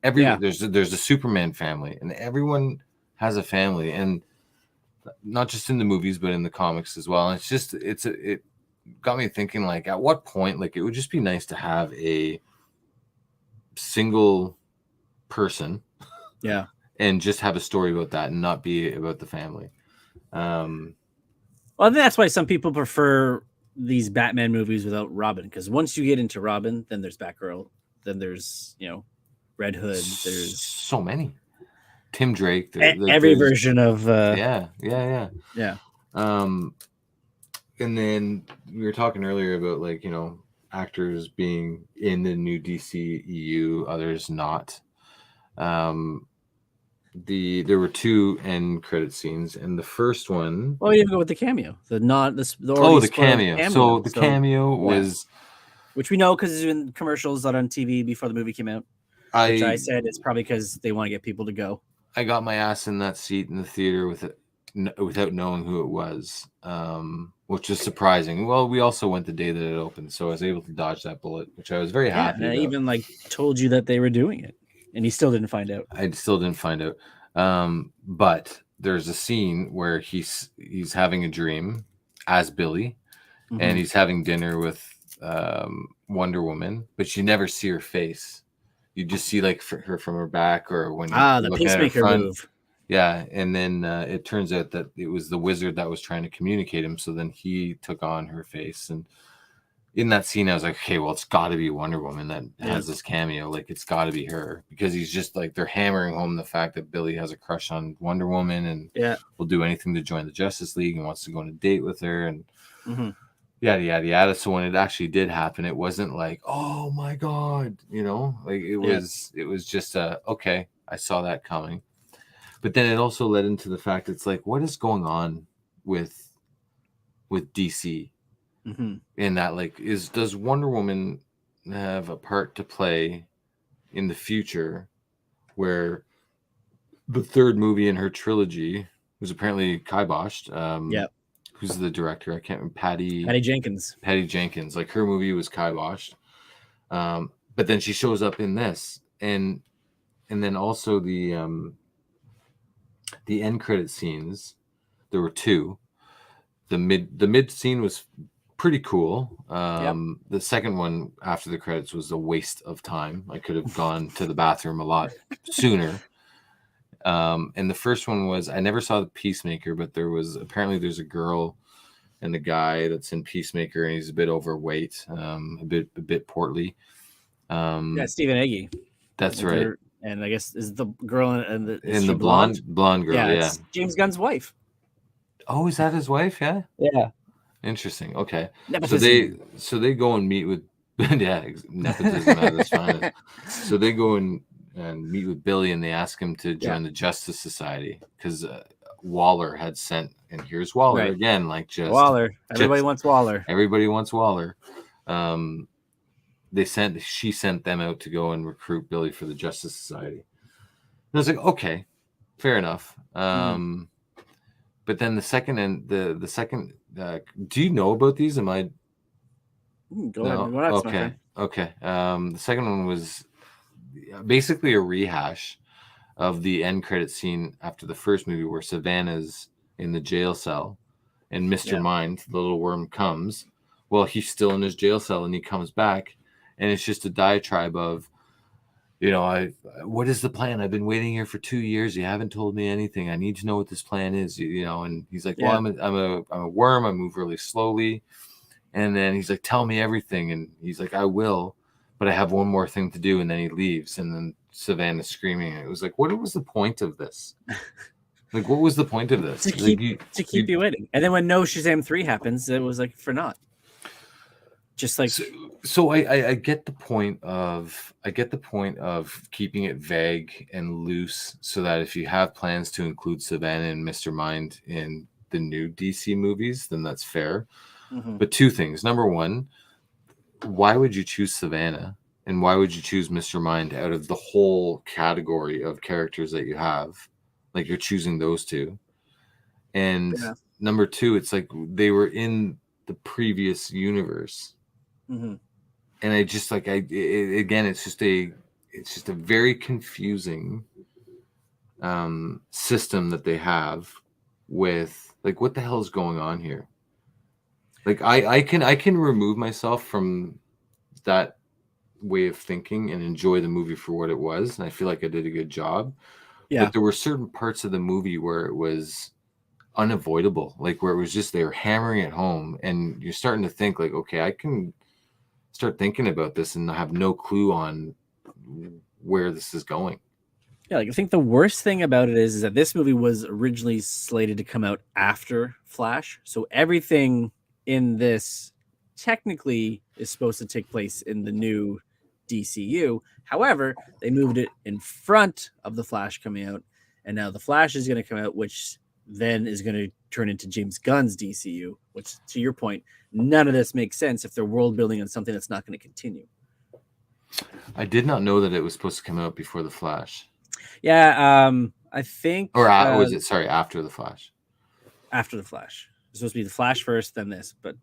there's a Superman family, and everyone has a family, and not just in the movies, but in the comics as well. And it got me thinking, like, at what point, like, it would just be nice to have a single person, and just have a story about that and not be about the family. Well, I think that's why some people prefer these Batman movies without Robin, because once you get into Robin, then there's Batgirl, then there's Red Hood, there's so many. Tim Drake, every version of yeah. And then we were talking earlier about like actors being in the new DC EU, others not. There were 2 end credit scenes, and the first one. Oh, you didn't go with the cameo. The cameo. So the cameo was, which we know because it's in commercials on TV before the movie came out. Which I said it's probably because they want to get people to go. I got my ass in that seat in the theater without knowing who it was, which was surprising. Well, we also went the day that it opened, so I was able to dodge that bullet, which I was very happy about. I even told you that they were doing it, and you still didn't find out. I still didn't find out. But there's a scene where he's having a dream as Billy, and he's having dinner with Wonder Woman, but you never see her face. You just see her from her back, or when the Peacemaker move. Yeah, and then it turns out that it was the wizard that was trying to communicate him. So then he took on her face, and in that scene, I was like, okay, well, it's got to be Wonder Woman that has this cameo. Like, it's got to be her, because he's just they're hammering home the fact that Billy has a crush on Wonder Woman and will do anything to join the Justice League and wants to go on a date with her and yada yada yada. So when it actually did happen, it wasn't like, oh my god, it was just okay, I saw that coming. But then it also led into the fact it's like, what is going on with DC? In that, does Wonder Woman have a part to play in the future where the 3rd movie in her trilogy was apparently kiboshed? Who's the director? I can't remember. Patty Jenkins. Patty Jenkins. Her movie was kiboshed. But then she shows up in this, and then also the end credit scenes. There were 2. The mid scene was pretty cool. The second one after the credits was a waste of time. I could have gone to the bathroom a lot sooner. And the first one was, I never saw the Peacemaker, but there's a girl and the guy that's in Peacemaker, and he's a bit overweight, a bit portly. Stephen Agee. That's right. And I guess is the girl and the blonde girl. Yeah, it's James Gunn's wife. Oh, is that his wife? Yeah. Yeah. Interesting. Okay. Nepotism. So they go and meet with nepotism at its finest. So they go and meet with Billy, and they ask him to join the Justice Society because Waller had sent, and here's Waller again, Waller. Everybody wants Waller. Everybody wants Waller. She sent them out to go and recruit Billy for the Justice Society. And I was like, okay, fair enough. But then the second do you know about these? Am I? Go ahead. Okay. The second one was basically a rehash of the end credit scene after the first movie, where Savannah's in the jail cell and Mr. Mind, the little worm, comes. Well, he's still in his jail cell, and he comes back, and it's just a diatribe of, what is the plan? I've been waiting here for 2 years. You haven't told me anything. I need to know what this plan is. And he's like, well, I'm a worm. I move really slowly. And then he's like, tell me everything. And he's like, I will, but I have one more thing to do. And then he leaves. And then Savannah's screaming. It was like, what was the point of this? What was the point of this? To keep you waiting. And then when No Shazam 3 happens, it was for naught. Just so I get the point of keeping it vague and loose, so that if you have plans to include Savannah and Mr. Mind in the new DC movies, then that's fair. But 2 things. Number one, why would you choose Savannah, and why would you choose Mr. Mind out of the whole category of characters that you have? You're choosing those 2. And number 2, it's they were in the previous universe. And I just again, it's just a very confusing system that they have with what the hell is going on here. I can remove myself from that way of thinking and enjoy the movie for what it was, and I feel like I did a good job. But there were certain parts of the movie where it was unavoidable, like where it was just they were hammering it home, and you're starting to think like, okay, I can start thinking about this and have no clue on where this is going. Yeah, like I think the worst thing about it is that this movie was originally slated to come out after Flash, so everything in this technically is supposed to take place in the new DCU. However, they moved it in front of the Flash coming out, and now the Flash is going to come out, which then is going to turn into James Gunn's DCU. Which, to your point, none of this makes sense if they're world building on something that's not going to continue. I did not know that it was supposed to come out before the Flash. Yeah, I think. Or was it, sorry, after the Flash? After the Flash. It's supposed to be the Flash first, then this. But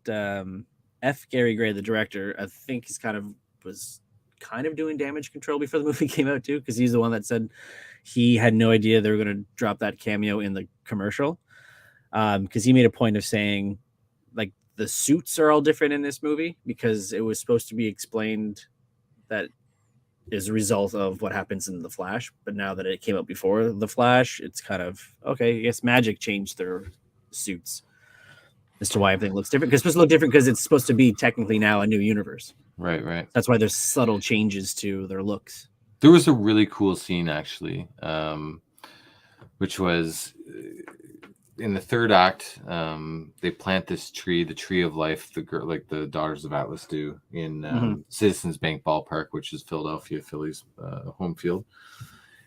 F. Gary Gray, the director, I think was kind of doing damage control before the movie came out too, because he's the one that said he had no idea they were going to drop that cameo in the commercial. Because he made a point of saying, like, the suits are all different in this movie because it was supposed to be explained that is a result of what happens in the Flash, but now that it came out before the Flash, it's kind of okay. I guess Magic changed their suits as to why everything looks different. Because it's supposed to look different because it's supposed to be technically now a new universe. Right. That's why there's subtle changes to their looks. There was a really cool scene actually, which was in the third act. They plant this tree, the tree of life, like the Daughters of Atlas do in Citizens Bank Ballpark, which is Philadelphia Phillies home field.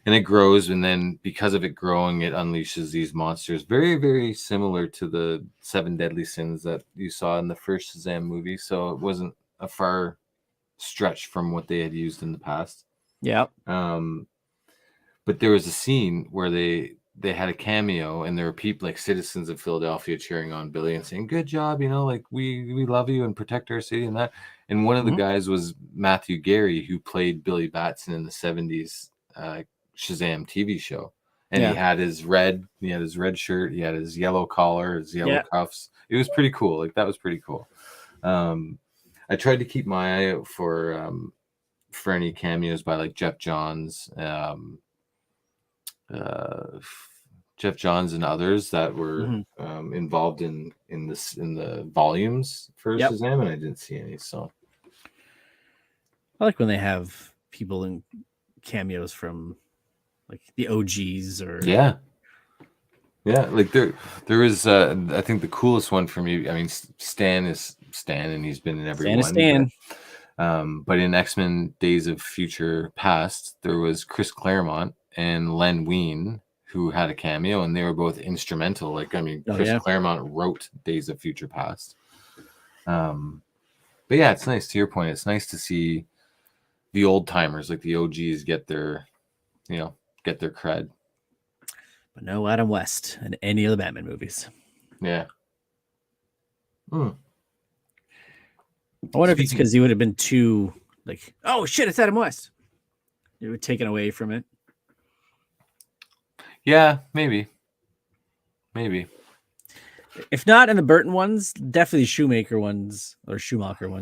And it grows, and then because of it growing, it unleashes these monsters, very, very similar to the 7 deadly sins that you saw in the first Shazam movie. So it wasn't a far stretch from what they had used in the past. Yeah. But there was a scene where they had a cameo, and there were people like citizens of Philadelphia cheering on Billy and saying, "Good job, like we love you and protect our city," and that. And one of the guys was Matthew Gary, who played Billy Batson in the 70s Shazam TV show. And he had his red shirt, he had his yellow collar, his yellow cuffs. It was pretty cool. Like, that was pretty cool. I tried to keep my eye out for any cameos by like Jeff Johns and others that were involved in the volumes for Shazam, and I didn't see any. So I like when they have people in cameos from like the OGs or like there is I think the coolest one for me, I mean, Stan is Stan, and he's been in every one. Stan. But in X-Men Days of Future Past, there was Chris Claremont and Len Wein who had a cameo, and they were both instrumental. Like, I mean, Chris Claremont wrote Days of Future Past. But yeah, it's nice. To your point, it's nice to see the old timers, like the OGs, get their cred. But no Adam West in any of the Batman movies. Yeah. I wonder if it's because he would have been too like, oh shit, it's Adam West. It would taken away from it. Yeah, maybe. If not in the Burton ones, definitely Schumacher ones,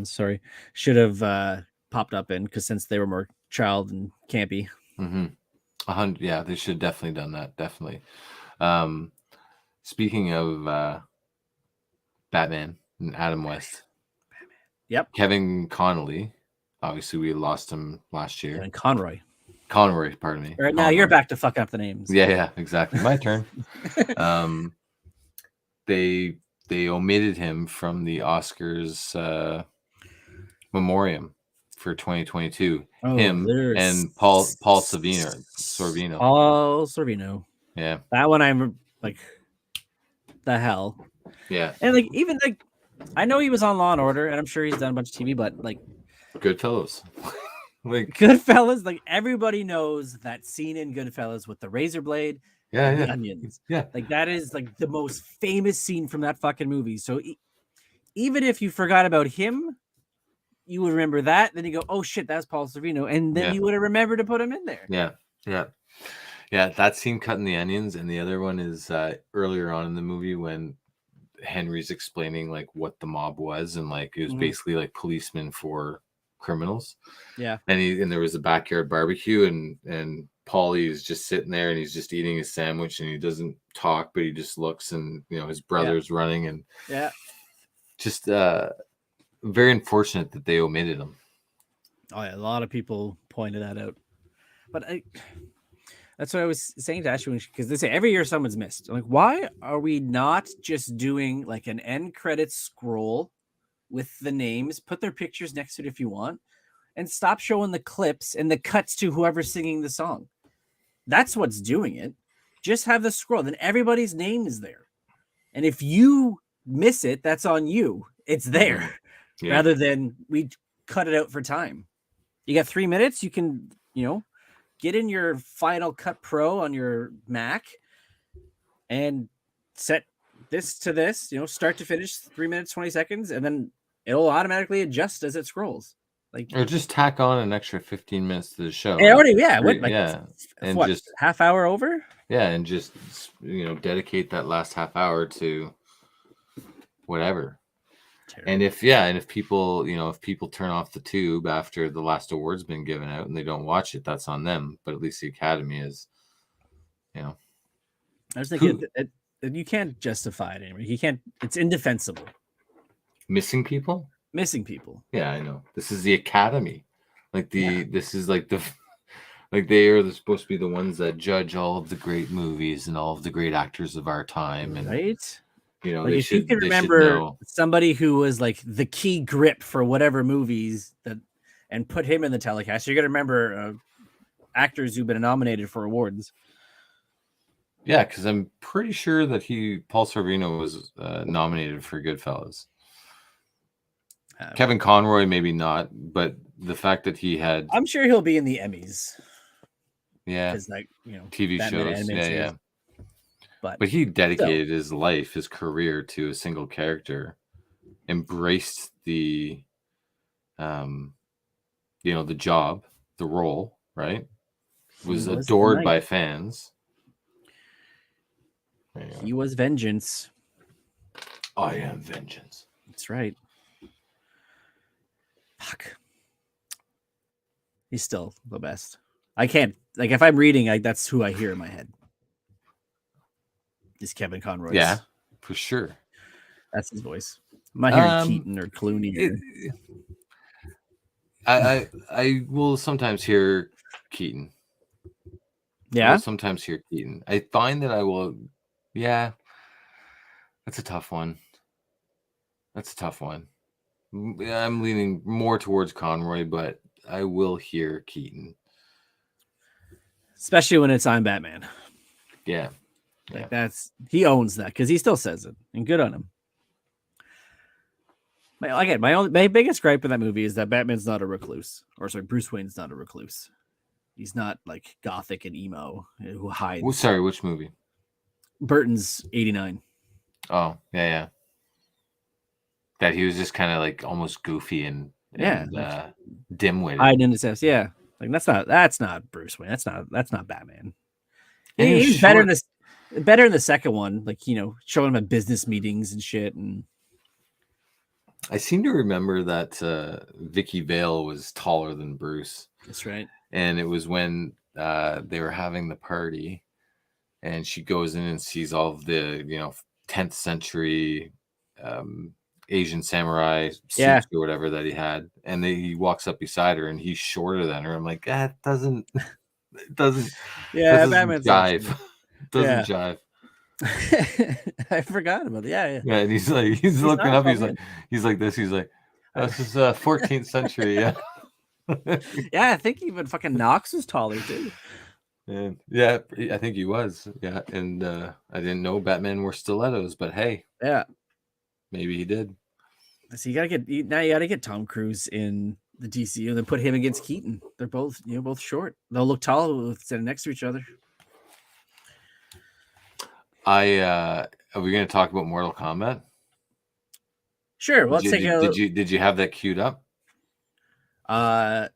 sorry, should have popped up in, because since they were more child and campy. Yeah, they should have definitely done that. Definitely. Speaking of Batman and Adam West. Yep. Kevin Connolly. Obviously, we lost him last year. And Conroy, pardon me. Right now, you're back to fucking up the names. Yeah, exactly. My turn. They omitted him from the Oscars memoriam for 2022. Him and Paul Sorvino. Paul Sorvino. Yeah. That one I'm like, the hell. Yeah. And like, even like, I know he was on Law and Order, and I'm sure he's done a bunch of TV, but like, Goodfellas. Like Goodfellas, like everybody knows that scene in Goodfellas with the razor blade and the onions. Yeah. Like that is like the most famous scene from that fucking movie. So even if you forgot about him, you would remember that. Then you go, oh shit, that's Paul Sorvino. And then you would have remembered to put him in there. Yeah. That scene cutting the onions. And the other one is earlier on in the movie when Henry's explaining like what the mob was, and like it was basically like policemen for criminals. Yeah. And there was a backyard barbecue, and Paulie is just sitting there and he's just eating his sandwich and he doesn't talk, but he just looks, and his brother's running, and just very unfortunate that they omitted him. Oh yeah, a lot of people pointed that out, but that's what I was saying to Ashley, because they say every year someone's missed. I'm like, why are we not just doing like an end credits scroll with the names? Put their pictures next to it if you want, and stop showing the clips and the cuts to whoever's singing the song. That's what's doing it. Just have the scroll. Then everybody's name is there. And if you miss it, that's on you. It's there. Yeah. Rather than we cut it out for time. You got 3 minutes. You can, get in your Final Cut Pro on your Mac and set this to this, start to finish, 3 minutes, 20 seconds. And then it'll automatically adjust as it scrolls. Or just tack on an extra 15 minutes to the show. And just half hour over? Yeah, and just dedicate that last half hour to whatever. Terrible. And if people turn off the tube after the last award's been given out and they don't watch it, that's on them. But at least the Academy is, I was thinking you can't justify it anymore. You can't. It's indefensible. Missing people. Yeah, I know. This is the Academy. This is like they are supposed to be the ones that judge all of the great movies and all of the great actors of our time. And right. If you can remember somebody who was like the key grip for whatever movies and put him in the telecast, you're gonna remember actors who've been nominated for awards. Yeah, because I'm pretty sure that Paul Sorvino was nominated for Goodfellas. Kevin Conroy, maybe not, but the fact that he had... I'm sure he'll be in the Emmys. Yeah. Because, TV shows. Yeah. But he dedicated his life, his career to a single character, embraced the, the job, the role, right? Was adored by fans. He was vengeance. I am vengeance. That's right. Fuck. He's still the best. I can't, if I'm reading, that's who I hear in my head. Is Kevin Conroy. Yeah, for sure. That's his voice. I'm not hearing Keaton or Clooney. I will sometimes hear Keaton. Yeah? I will sometimes hear Keaton. I find that I will... Yeah. That's a tough one. I'm leaning more towards Conroy, but I will hear Keaton. Especially when it's I'm Batman. Yeah. He owns that because he still says it, and good on him. My biggest gripe with that movie is that Batman's not a recluse, Bruce Wayne's not a recluse. He's not like gothic and emo who hides. Well, sorry, which movie? Burton's 89. Oh, yeah. That he was just kind of like almost goofy and dim-witted. Hiding in his house, yeah. Like that's not Bruce Wayne. That's not Batman. He's better in the second one, showing him at business meetings and shit. And I seem to remember that Vicky Vale was taller than Bruce. That's right. And it was when they were having the party, and she goes in and sees all of the 10th century Asian samurai suits or whatever that he had, and he walks up beside her, and he's shorter than her. I'm like, that doesn't Batman's jive. Doesn't jive. I forgot about it. Yeah. Yeah, and he's looking up. He's like this. He's like, this is 14th century. Yeah. Yeah, I think even fucking Knox was taller too. And yeah, I think he was. Yeah, and I didn't know Batman wore stilettos, but hey, yeah, maybe he did. So you gotta get Tom Cruise in the DCU and then put him against Keaton. They're both both short. They'll look tall standing next to each other. Are we going to talk about Mortal Kombat? Sure. Well, did you have that queued up?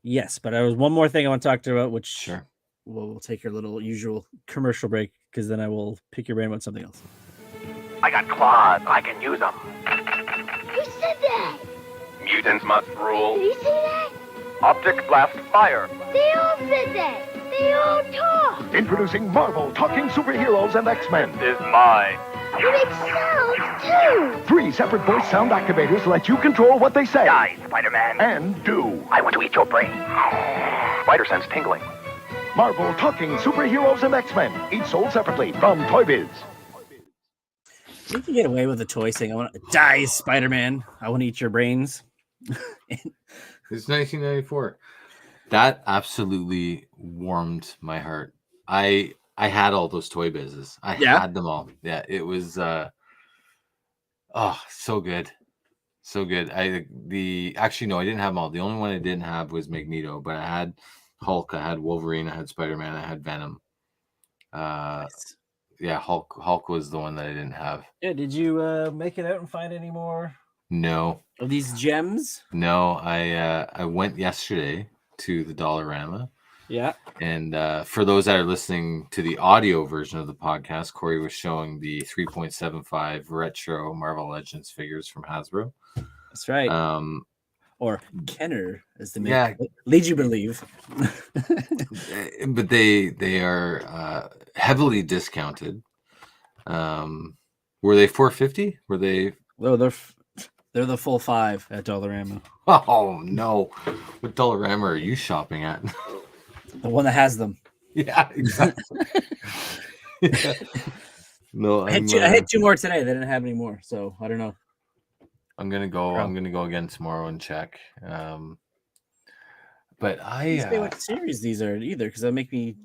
Yes, but there was one more thing I want to talk to you about, which sure. We'll take your little usual commercial break, because then I will pick your brain about something else. I got claws. I can use them. Who said that? Mutants must rule. Did he say that? Optic blast fire. They all said that. They They all talk. Introducing Marvel Talking Superheroes and X-Men. Is mine. You make sounds, too. 3 separate voice sound activators let you control what they say. Die, Spider-Man. And do. I want to eat your brain. Spider sense tingling. Marvel Talking Superheroes and X-Men. Each sold separately from Toy Biz. You can get away with a toy saying, I want to die, Spider-Man. I want to eat your brains. It's 1994. That absolutely warmed my heart. I had all those Toy Bizes. I had them all. Yeah, it was so good. So good. Actually no, I didn't have them all. The only one I didn't have was Magneto, but I had Hulk, I had Wolverine, I had Spider-Man, I had Venom. Nice. Yeah, Hulk was the one that I didn't have. Yeah, did you make it out and find any more No. of these gems? No, I went yesterday to the Dollarama. Yeah. And for those that are listening to the audio version of the podcast, Corey was showing the 3.75 retro Marvel Legends figures from Hasbro. That's right. Or Kenner, as the lead you believe. But they are heavily discounted. Were they $4.50? Were they? Well, they're the full 5 at Dollarama. Oh no! What Dollarama are you shopping at? The one that has them. Yeah, exactly. Yeah. No, I had 2 more today. They didn't have any more, so I don't know. I'm gonna go again tomorrow and check. But I say what series these are either, because that make me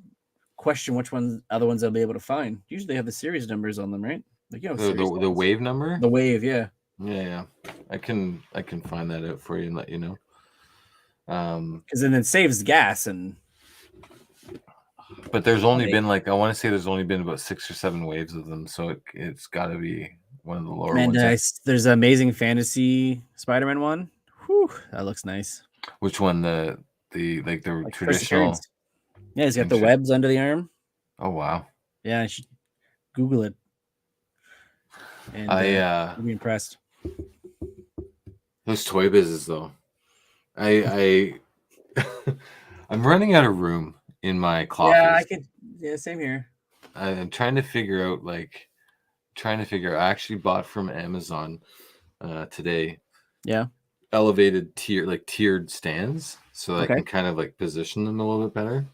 question which other ones I'll be able to find. Usually they have the series numbers on them, right? Like, the wave number. The wave, yeah. Yeah. I can find that out for you and let you know. Because then it saves gas and. But there's only been I want to say there's only been about 6 or 7 waves of them, so it's got to be one of the lower ones. There's an Amazing Fantasy Spider-Man one. Whew, that looks nice. Which one? The traditional. Yeah, he's got the webs under the arm. Oh wow! Yeah, I should Google it. And I'll be impressed. Those Toy Bizes, though, I'm running out of room in my closet. Yeah, I could. Yeah, same here. I'm trying to figure out. I actually bought from Amazon today. Yeah. Elevated tiered stands, so I can kind of position them a little bit better.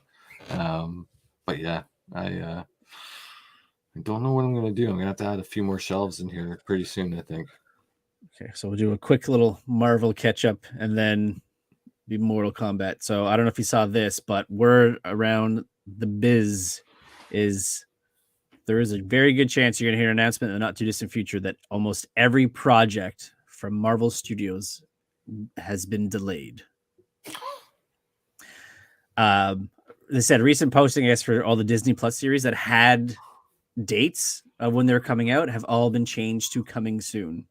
But yeah, I don't know what I'm gonna do. I'm gonna have to add a few more shelves in here pretty soon, I think. Okay, so we'll do a quick little Marvel catch up and then be Mortal Kombat. So I don't know if you saw this, but word around the biz is there is a very good chance you're gonna hear an announcement in the not too distant future that almost every project from Marvel Studios has been delayed. They said recent posting, I guess, for all the Disney Plus series that had dates of when they're coming out have all been changed to coming soon.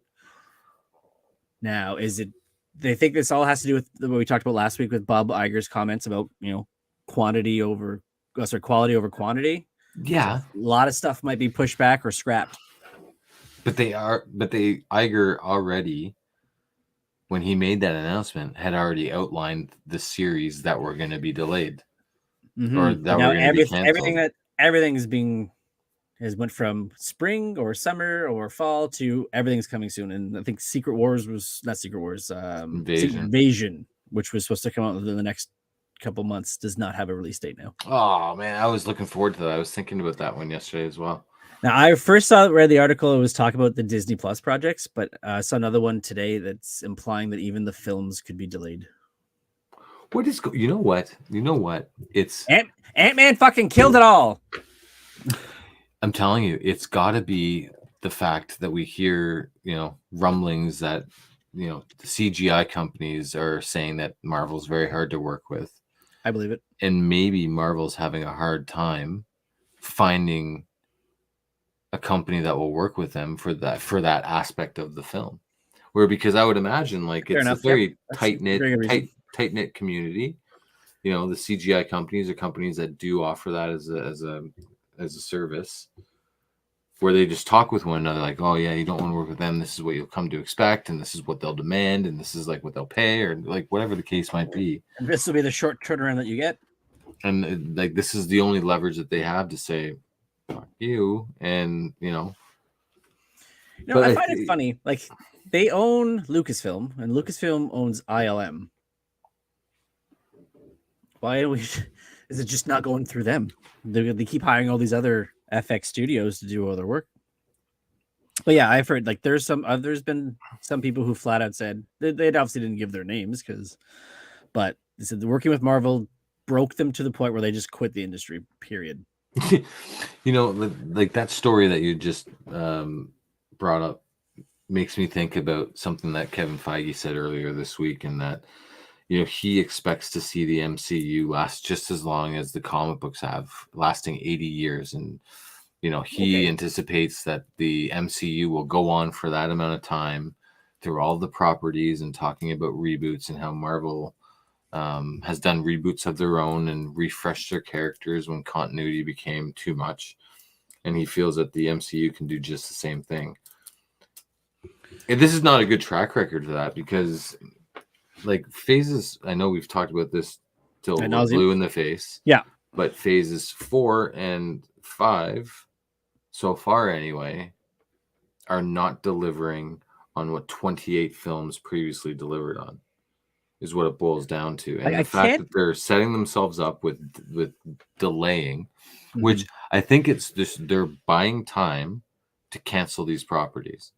Now, they think this all has to do with what we talked about last week with Bob Iger's comments about, quality over quantity. Yeah. So a lot of stuff might be pushed back or scrapped. But Iger already, when he made that announcement, had already outlined the series that were going to be delayed. Mm-hmm. Or that were going to be canceled. Everything has went from spring or summer or fall to everything's coming soon. And I think Secret Wars was not Secret Wars, Invasion, which was supposed to come out within the next couple months, does not have a release date now. Oh man, I was looking forward to that. I was thinking about that one yesterday as well. Now, I first read the article. It was talking about the Disney Plus projects, but I saw another one today that's implying that even the films could be delayed. What is? You know what? It's Ant-Man fucking killed it all. I'm telling you, it's got to be the fact that we hear, rumblings that, the CGI companies are saying that Marvel's very hard to work with. I believe it. And maybe Marvel's having a hard time finding a company that will work with them for that aspect of the film. Where, because I would imagine it's a very tight knit community. The CGI companies are companies that do offer that as a service, where they just talk with one another like, oh yeah, you don't want to work with them, this is what you'll come to expect, and this is what they'll demand, and this is what they'll pay, or whatever the case might be. And this will be the short turnaround that you get. And like this is the only leverage that they have to say fuck you, and I find it funny. Like they own Lucasfilm, and Lucasfilm owns ILM. Why is it just not going through them? They keep hiring all these other FX studios to do other work. But yeah, I've heard like there's been some people who flat out said they obviously didn't give their names but they said working with Marvel broke them to the point where they just quit the industry. Period. Like that story that you just brought up makes me think about something that Kevin Feige said earlier this week, and that he expects to see the MCU last just as long as the comic books have, lasting 80 years, and he anticipates that the MCU will go on for that amount of time through all the properties, and talking about reboots and how Marvel has done reboots of their own and refreshed their characters when continuity became too much. And he feels that the MCU can do just the same thing. And this is not a good track record for that, because like phases, I know we've talked about this till we're blue in the face. Yeah. But phases 4 and 5, so far anyway, are not delivering on what 28 films previously delivered on, is what it boils down to. And the fact that they're setting themselves up with delaying, which I think it's just they're buying time to cancel these properties.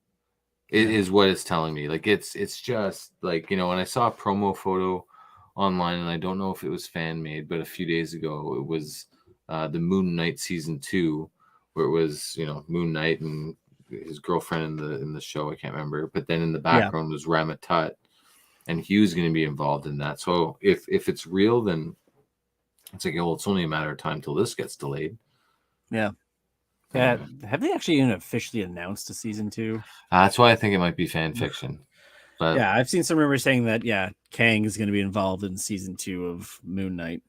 It is what it's telling me. Like it's just like, when I saw a promo photo online, and I don't know if it was fan made, but a few days ago it was the Moon Knight season 2, where it was Moon Knight and his girlfriend in the show, I can't remember, but then in the background was Ramat Tut, and he was going to be involved in that. So if it's real, then it's like, well, it's only a matter of time till this gets delayed. Yeah. Yeah, have they actually even officially announced a season 2? That's why I think it might be fan fiction. But yeah, I've seen some rumors saying that Kang is going to be involved in season 2 of Moon Knight.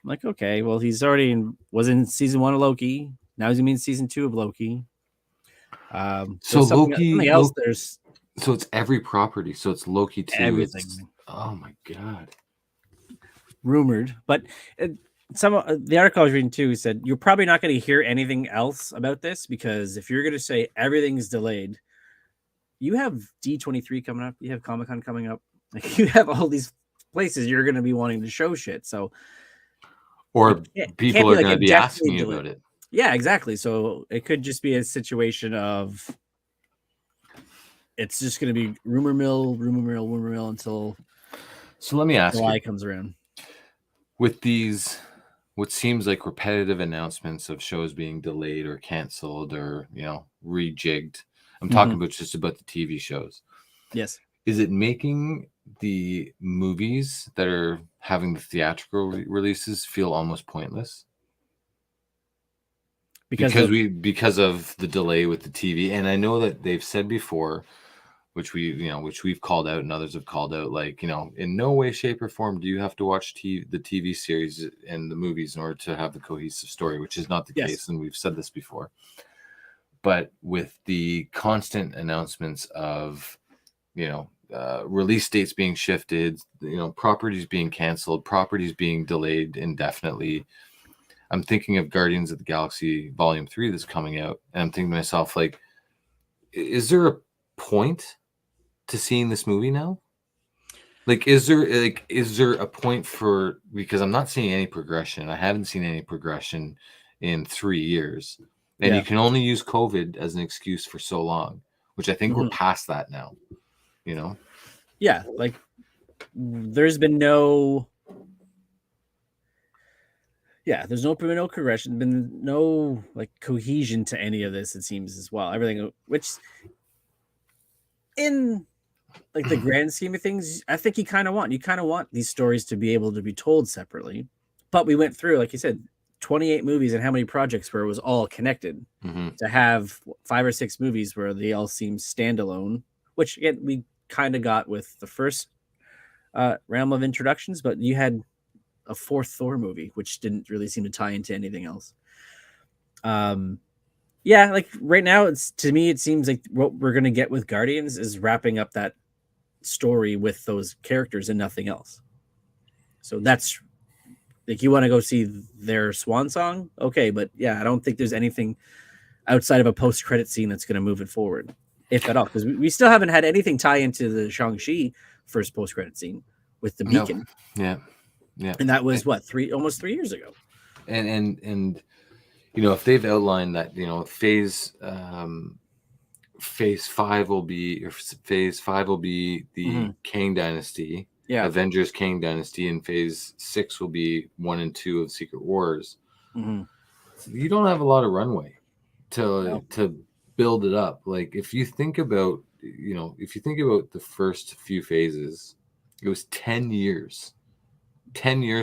I'm like, okay, well, he's already was in season 1 of Loki. Now he's going to be in season 2 of Loki. So Loki, else. There's so it's every property. So it's Loki 2. Everything. Oh my god. Rumored, but. The article I was reading too said you're probably not going to hear anything else about this, because if you're going to say everything's delayed, you have D23 coming up, you have Comic-Con coming up, like you have all these places you're going to be wanting to show shit. So, or people are going to be asking you about it. Yeah, exactly. So it could just be a situation of it's just going to be rumor mill until. So let me ask July you, comes around. With these, what seems like repetitive announcements of shows being delayed or canceled or rejigged. I'm talking about just about the TV shows. Yes. Is it making the movies that are having the theatrical releases feel almost pointless? Because of the delay with the TV. And I know that they've said before, which we've called out and others have called out, like, in no way, shape, or form do you have to watch the TV series and the movies in order to have the cohesive story, which is not the case, and we've said this before. But with the constant announcements of, release dates being shifted, properties being canceled, properties being delayed indefinitely, I'm thinking of Guardians of the Galaxy Volume 3 that's coming out, and I'm thinking to myself, like, is there a point to seeing this movie now? Like, is there a point for, because I'm not seeing any progression. I haven't seen any progression in 3 years, and you can only use COVID as an excuse for so long, which I think we're past that now. Yeah, like there's been no progression, been no like cohesion to any of this, it seems, as well. Everything, which in like the grand scheme of things, I think you kind of want these stories to be able to be told separately. But we went through, like you said, 28 movies and how many projects where it was all connected. To have 5 or 6 movies where they all seem standalone, which again we kind of got with the first realm of introductions, but you had a 4th Thor movie, which didn't really seem to tie into anything else. Like right now, to me, it seems like what we're going to get with Guardians is wrapping up that story with those characters and nothing else. So that's Like, you want to go see their swan song? Okay, but yeah, I don't think there's anything outside of a post-credit scene that's going to move it forward, if at all, because we still haven't had anything tie into the Shang-Chi first post-credit scene with the No. beacon. Yeah. And that was what, almost 3 years ago. And you know, if they've outlined that, you know, phase 5 will be the Kang Dynasty, Avengers Kang Dynasty, and phase 6 will be 1 and 2 of Secret Wars. You don't have a lot of runway to build it up. Like, if you think about the first few phases, it was 10 years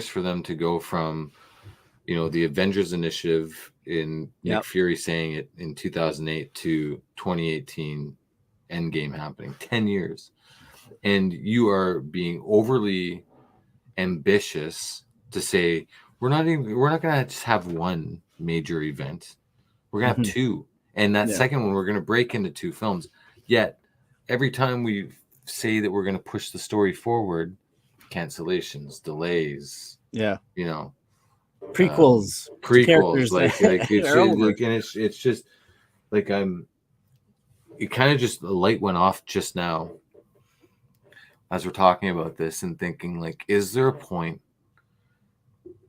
for them to go from, you know, the Avengers Initiative in Nick Fury saying it in 2008 to 2018 Endgame happening. 10 years. And you are being overly ambitious to say, we're not going to just have one major event. We're going to have two. And that second one, we're going to break into 2 films. Yet, every time we say that we're going to push the story forward, cancellations, delays, you know, prequels, like it's just like it kind of just, the light went off just now as we're talking about this and thinking, like, is there a point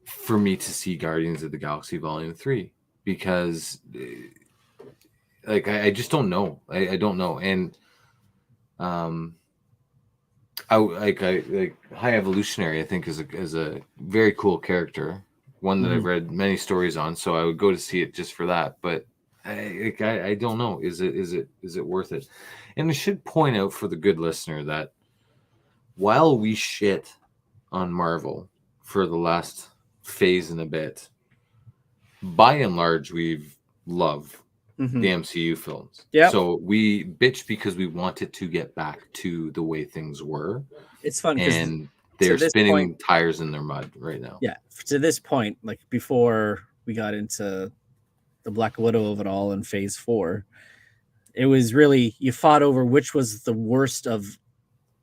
for me to see Guardians of the Galaxy Volume 3? Because like I just don't know. I don't know. And High Evolutionary, I think, is a very cool character, one that I've read many stories on, so I would go to see it just for that. But I don't know. Is it worth it? And I should point out for the good listener that while we shit on Marvel for the last phase and a bit, by and large, we've loved the MCU films. So we bitch because we wanted to get back to the way things were. It's fun, and they're spinning tires in their mud right now. Yeah, to this point, like before we got into the Black Widow of it all in phase 4, it was really, you fought over which was the worst of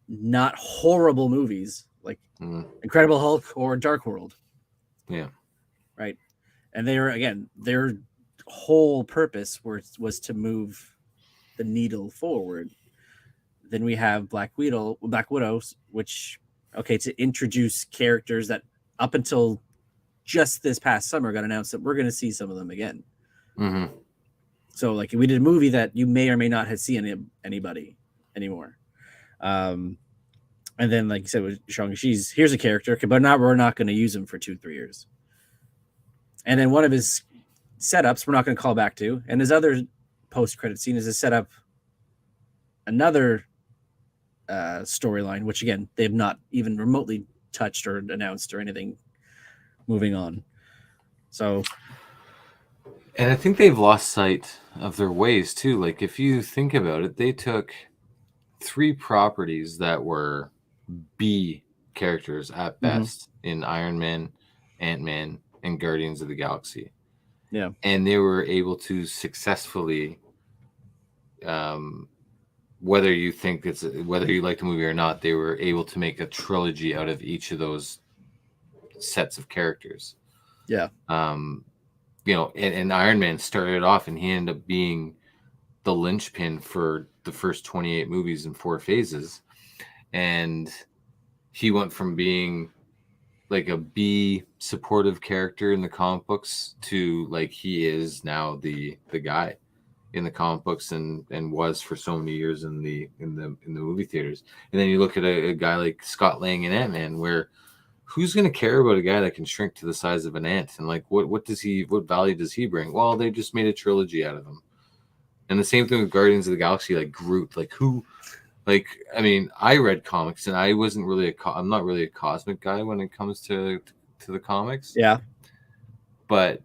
not horrible movies, like Incredible Hulk or Dark World. Yeah. Right. And they were, again, their whole purpose was to move the needle forward. Then we have Black Widow, which, okay, to introduce characters that up until just this past summer got announced that we're going to see some of them again. So, like, we did a movie that you may or may not have seen anybody anymore. And then, like you said, with Shang-Chi's, here's a character, but we're not going to use him for 2-3 years. And then one of his setups we're not going to call back to, and his other post-credit scene is to set up another storyline, which, again, they have not even remotely touched or announced or anything moving on. So, and I think they've lost sight of their ways too. Like, if you think about it, they took 3 properties that were B characters at best in Iron Man, Ant-Man, and Guardians of the Galaxy. Yeah. And they were able to successfully, whether you like the movie or not, they were able to make a trilogy out of each of those sets of characters. Yeah. You know, and Iron Man started off and he ended up being the linchpin for the first 28 movies in 4 phases. And he went from being like a B supportive character in the comic books to, like, he is now the guy in the comic books and was for so many years in the movie theaters. And then you look at a guy like Scott Lang in Ant-Man, where who's going to care about a guy that can shrink to the size of an ant? And, like, what value does he bring? Well, they just made a trilogy out of him. And the same thing with Guardians of the Galaxy, like Groot, like who, like, I mean, I read comics and I wasn't really I'm not really a cosmic guy when it comes to the comics. Yeah. But,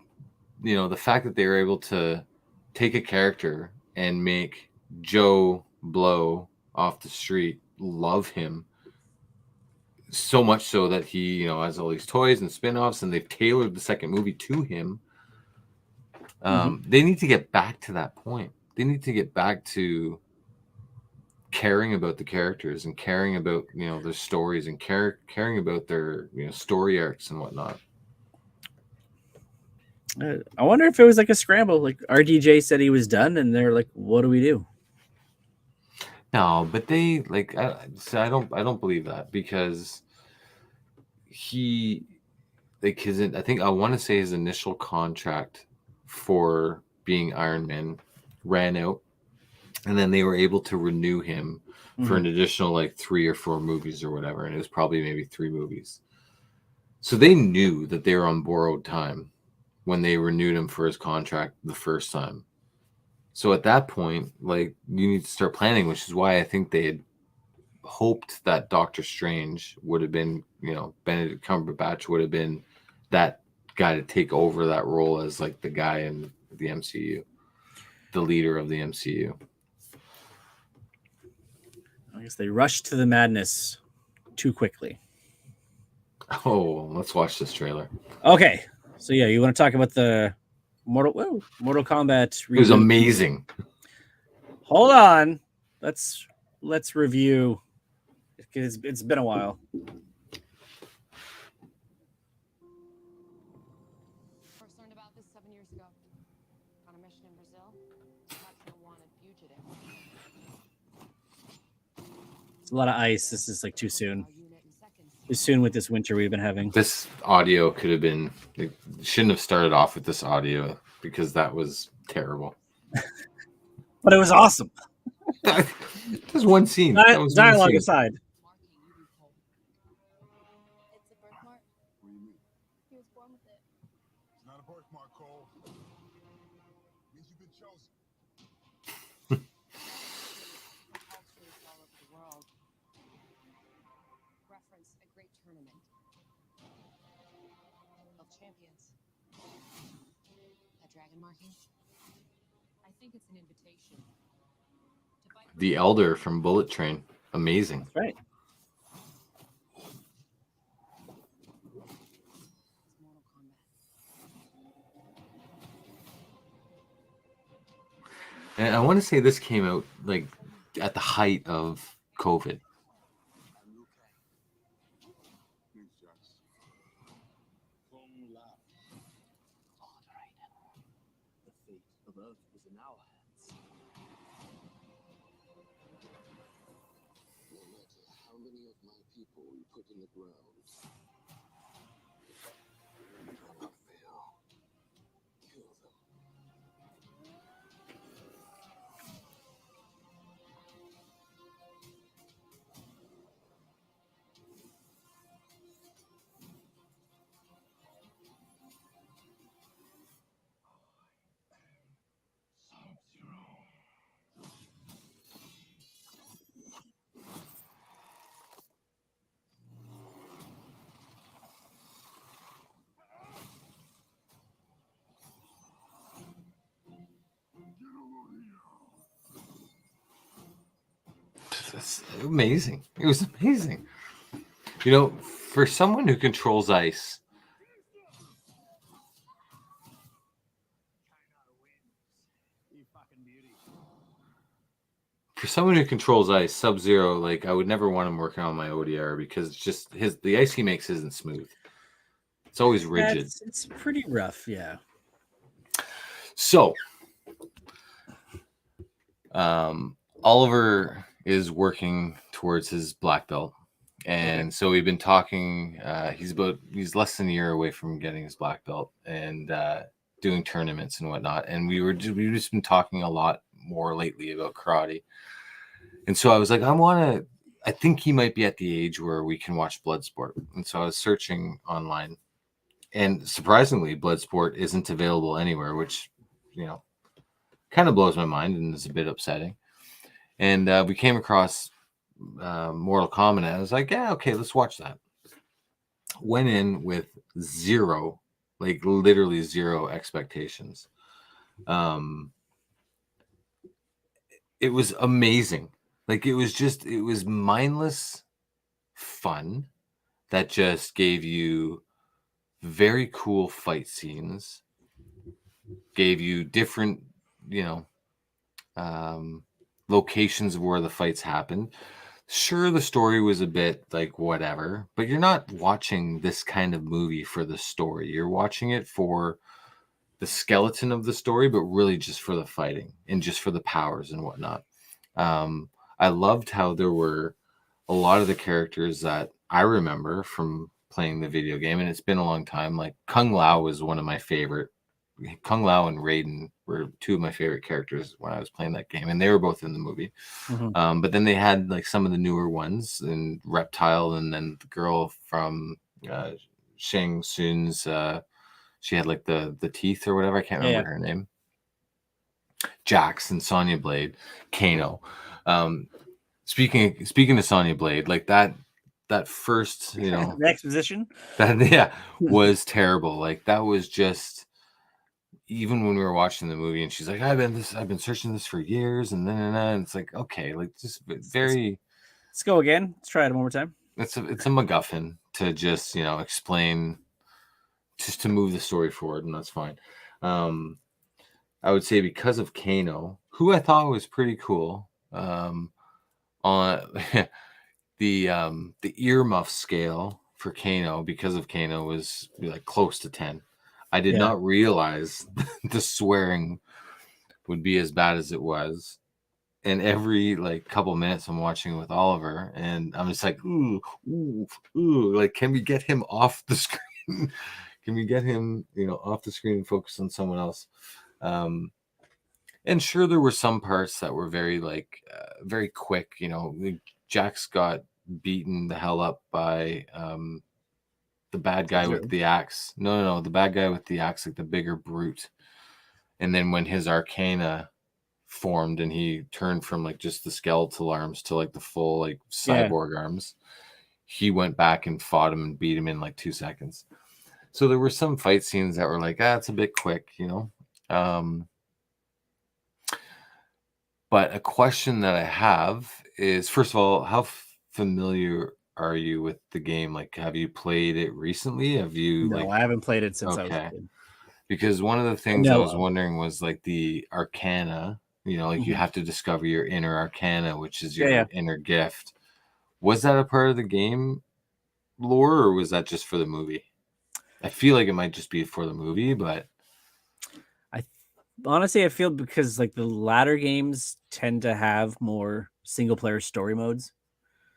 you know, the fact that they were able to take a character and make Joe Blow off the street love him so much so that he, you know, has all these toys and spin-offs, and they've tailored the second movie to him. They need to get back to that point. They need to get back to caring about the characters and caring about, you know, their stories and caring about their, you know, story arcs and whatnot. I wonder if it was like a scramble. Like RDJ said he was done, and they're like, "What do we do?" No, but they like. I don't believe that because he like his. I think I want to say his initial contract for being Iron Man ran out, and then they were able to renew him for an additional like 3 or 4 movies or whatever, and it was probably maybe 3 movies. So they knew that they were on borrowed time when they renewed him for his contract the first time. So at that point, like, you need to start planning, which is why I think they had hoped that Doctor Strange would have been, Benedict Cumberbatch would have been that guy to take over that role as like the guy in the MCU, the leader of the MCU. I guess they rushed to the madness too quickly. Oh, let's watch this trailer. Okay, so yeah, you want to talk about the Mortal Kombat reboot? It was amazing. Hold on, let's review because it's been a while. First learned about this 7 years ago. On a mission in Brazil, captured a wanted fugitive. It's a lot of ice. This is like too soon. Too soon with this winter we've been having. This audio could have been, it shouldn't have started off with this audio because that was terrible. But it was awesome. There's one scene. That was one Dialogue scene. aside. It's a birthmark. What do you mean? He was born with it. It's not a birthmark, Cole. It means you've been chosen. Cultures all over the world reference a great tournament of champions. That dragon marking? I think it's an invitation to fight for The Elder from Bullet Train. Amazing. That's right. Mortal Kombat. And I want to say this came out like at the height of COVID. I'm Liu Kang. Means just. Kung Lao. The fate of Earth is in our hands. No matter how many of my people we put in the ground, we cannot fail. Kill them. That's amazing. It was amazing. You know, for someone who controls ice, Sub-Zero, like, I would never want him working on my ODR because it's just the ice he makes isn't smooth. It's always rigid. It's pretty rough, yeah. So, Oliver is working towards his black belt, and so we've been talking. He's less than a year away from getting his black belt and doing tournaments and whatnot. And we've just been talking a lot more lately about karate. And so I was like, I think he might be at the age where we can watch Bloodsport. And so I was searching online, and surprisingly, Bloodsport isn't available anywhere, which, kind of blows my mind and is a bit upsetting. And we came across Mortal Kombat, and I was like, yeah, okay, let's watch that. Went in with zero, like literally zero expectations. It was amazing. Like, it was mindless fun that just gave you very cool fight scenes, gave you different, locations of where the fights happened. Sure, the story was a bit like whatever, but you're not watching this kind of movie for the story. You're watching it for skeleton of the story, but really just for the fighting and just for the powers and whatnot. I loved how there were a lot of the characters that I remember from playing the video game, and it's been a long time. Like Kung Lao was one of my favorite. Kung Lao and Raiden were two of my favorite characters when I was playing that game, and they were both in the movie. But then they had like some of the newer ones, and Reptile, and then the girl from Shang Tsung's. She had like the teeth or whatever. I can't remember her name. Jax and Sonya Blade, Kano. Speaking of Sonya Blade, like that first, the exposition that was terrible. Like that was just, even when we were watching the movie and she's like, I've been searching this for years, and then it's like, okay, like just very. Let's go again. Let's try it one more time. It's a MacGuffin to just explain, just to move the story forward, and that's fine. I would say because of Kano, who I thought was pretty cool. On the earmuff scale for Kano, because of Kano, was like close to 10. I did not realize the swearing would be as bad as it was. And every like couple minutes I'm watching with Oliver, and I'm just like, ooh, like, can we get him off the screen? Can we get him, off the screen and focus on someone else? And sure, there were some parts that were very very quick. Jax got beaten the hell up by the bad guy with the axe. No, the bad guy with the axe, like the bigger brute. And then when his Arcana formed and he turned from like just the skeletal arms to like the full like cyborg arms, he went back and fought him and beat him in like 2 seconds. So there were some fight scenes that were like, it's a bit quick, But a question that I have is, first of all, how familiar are you with the game? Like, have you played it recently? Have you? No, I haven't played it since I was a kid. Because one of the things I was wondering was like the Arcana, like you have to discover your inner Arcana, which is your inner gift. Was that a part of the game lore, or was that just for the movie? I feel like it might just be for the movie, but honestly, I feel because like the latter games tend to have more single player story modes.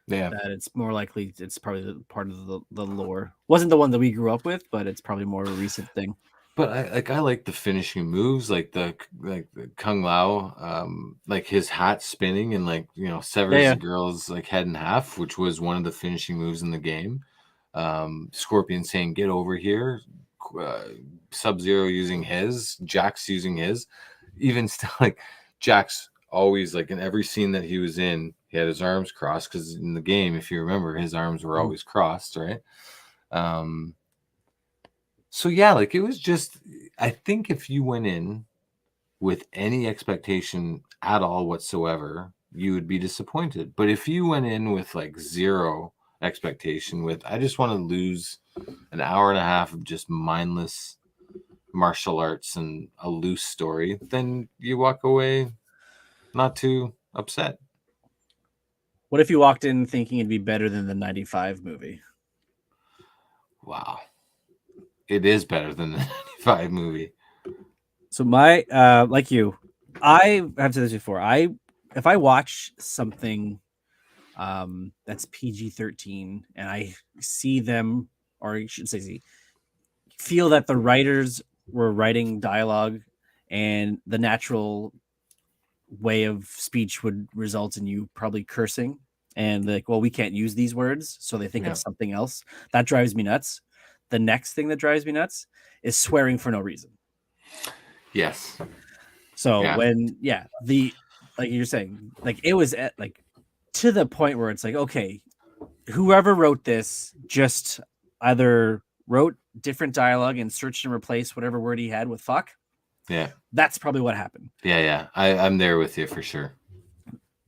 Yeah, that it's more likely it's probably part of the lore. Wasn't the one that we grew up with, but it's probably more a recent thing. But I like the finishing moves, like the Kung Lao, like his hat spinning and severs the girl's like head in half, which was one of the finishing moves in the game. Scorpion saying, "Get over here." Sub-Zero using his, Jax using his. Even still, like Jax always, like in every scene that he was in, he had his arms crossed, because in the game, if you remember, his arms were always crossed, right? So yeah, like it was just, I think if you went in with any expectation at all whatsoever, you would be disappointed. But if you went in with like zero expectation, with I just want to lose an hour and a half of just mindless martial arts and a loose story, then you walk away not too upset. What if you walked in thinking it'd be better than the 95 movie? Wow. It is better than the 95 movie. So my like you, I have said this before. If I watch something that's PG-13 and I see them, or I should say feel that the writers were writing dialogue and the natural way of speech would result in you probably cursing and like, well, we can't use these words, so they think of something else. That drives me nuts. The next thing that drives me nuts is swearing for no reason. Yes. So when the like you're saying, like it was at like to the point where it's like, okay, whoever wrote this just either wrote different dialogue and searched and replaced whatever word he had with fuck. Yeah. That's probably what happened. Yeah. I'm there with you for sure.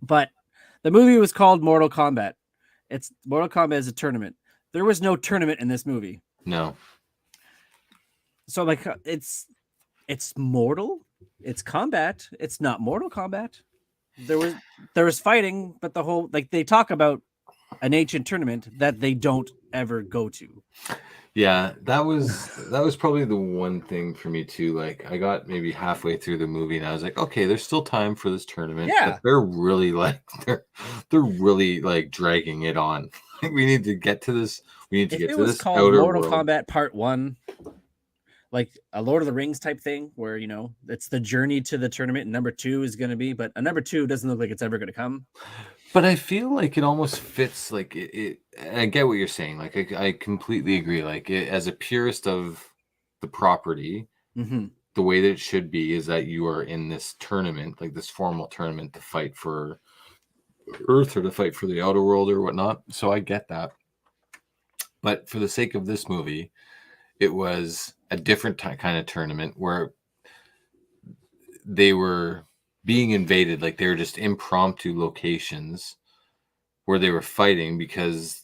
But the movie was called Mortal Kombat. It's Mortal Kombat is a tournament. There was no tournament in this movie. No. So like it's mortal, it's combat, it's not Mortal Kombat. There was fighting, but the whole like they talk about an ancient tournament that they don't ever go to. Yeah, that was probably the one thing for me too. Like I got maybe halfway through the movie and I was like, okay, there's still time for this tournament, Yeah. but they're really like they're really like dragging it on. We need to get to this. We need to If get it to was this called outer Mortal world. Kombat Part 1, like a Lord of the Rings type thing, where it's the journey to the tournament, and number 2 is going to be, but a number 2 doesn't look like it's ever going to come. But I feel like it almost fits. Like I get what you're saying. Like I completely agree. Like as a purist of the property, Mm-hmm. the way that it should be is that you are in this tournament, like this formal tournament, to fight for Earth or to fight for the outer world or whatnot. So I get that. But for the sake of this movie, it was a different kind of tournament where they were being invaded. Like they were just impromptu locations where they were fighting because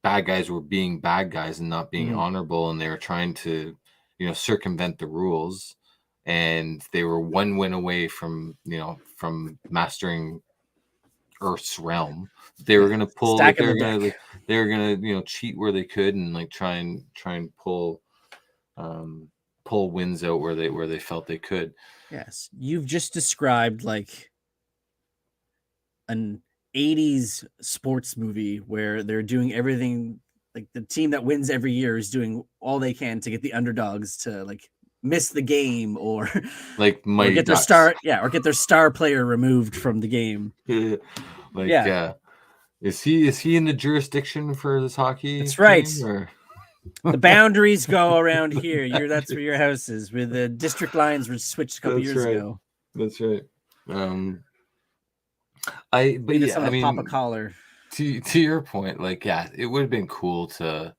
bad guys were being bad guys and not being honorable, and they were trying to circumvent the rules, and they were one win away from mastering Earth's realm. They were gonna pull like they were gonna cheat where they could and like try and pull wins out where they felt they could. Yes, you've just described like an 80s sports movie where they're doing everything, like the team that wins every year is doing all they can to get the underdogs to like miss the game or like or get their star player removed from the game. Is he in the jurisdiction for this hockey? That's right. Or? The boundaries go around here. That's where your house is. Where the district lines were switched a couple years ago. That's right. Pop a collar. To your point, like it would have been cool to.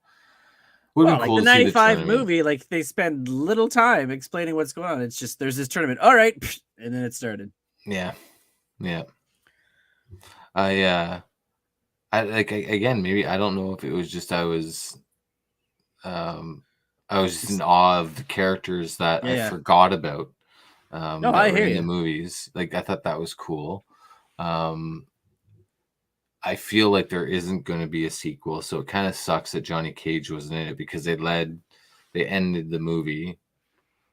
The 95 movie, like they spend little time explaining what's going on. It's just there's this tournament. All right, and then it started. Yeah. I again, maybe I don't know if it was just I was just in awe of the characters that I forgot about. I hear in you. The movies. Like I thought that was cool. I feel like there isn't going to be a sequel, so it kind of sucks that Johnny Cage wasn't in it because they ended the movie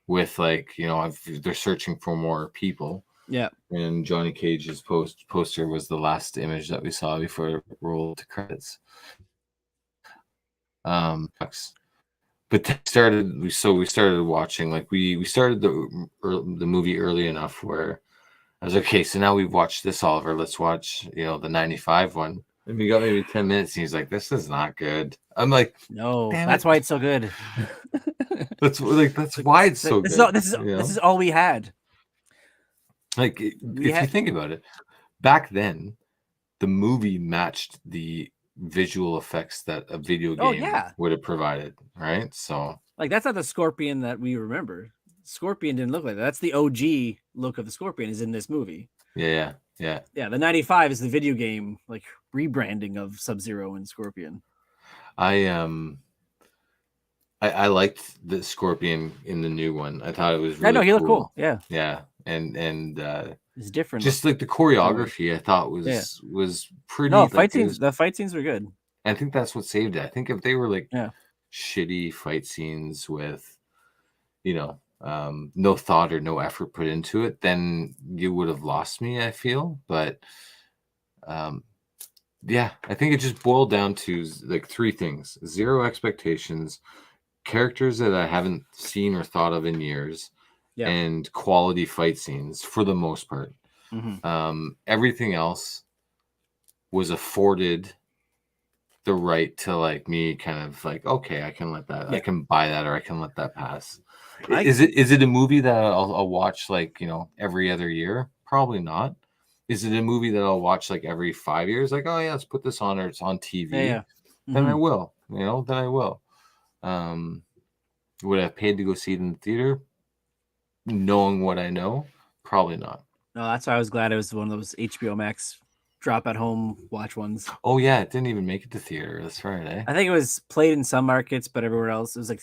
with they're searching for more people. Yeah. And Johnny Cage's poster was the last image that we saw before it rolled to credits. But we started watching, like we started the movie early enough where I was like, okay, so now we've watched this, Oliver. Let's watch, the 95 one. And we got maybe 10 minutes, and he's like, this is not good. I'm like, no, that's why it's so good. That's why it's so good. This is all we had. Like, if you think about it, back then, the movie matched the visual effects that a video game would have provided, right? So, like, that's not the Scorpion that we remember. Scorpion didn't look like that. That's the OG look of the Scorpion is in this movie. Yeah. The 95 is the video game like rebranding of Sub-Zero and Scorpion. I liked the Scorpion in the new one. I thought it was really he looked cool. Yeah. And it's different. Just like the choreography I thought was pretty. No, the fight scenes were good. I think that's what saved it. I think if they were like shitty fight scenes with no thought or no effort put into it, then you would have lost me, I feel. But I think it just boiled down to like three things: zero expectations, characters that I haven't seen or thought of in years, and quality fight scenes for the most part. Everything else was afforded the right to like me kind of like, okay, I can let that, I can buy that, or I can let that pass. Is it a movie that I'll watch like, every other year? Probably not. Is it a movie that I'll watch like every 5 years? Like, oh yeah, let's put this on, or it's on TV. Then I will, then I will. Would I have paid to go see it in the theater? Knowing what I know, probably not. No, that's why I was glad it was one of those HBO Max drop at home watch ones. Oh yeah, it didn't even make it to theater. That's right. I think it was played in some markets, but everywhere else it was like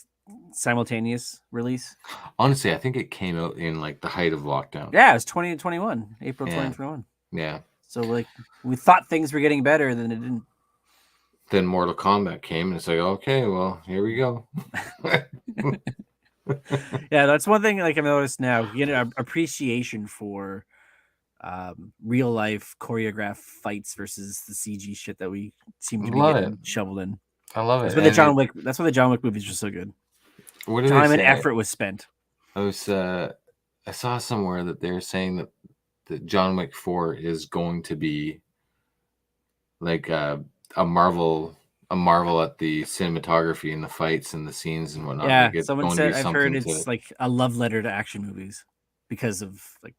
simultaneous release. Honestly, I think it came out in like the height of lockdown. Yeah, it was 2021, April 2021. Yeah. So like we thought things were getting better, then it didn't. then Mortal Kombat came, and it's like, okay, well, here we go. Yeah, that's one thing like I've noticed now. You get an appreciation for real life choreographed fights versus the CG shit that we seem to be Love getting it. shoveled in. I love That's it. why the And John Wick. That's why the John Wick movies are so good. what did Time they and say? effort was spent. I saw somewhere that they're saying that John Wick 4 is going to be like a marvel at the cinematography and the fights and the scenes and whatnot. Yeah, Like it's someone going to said be I've heard something it's to, like a love letter to action movies because of like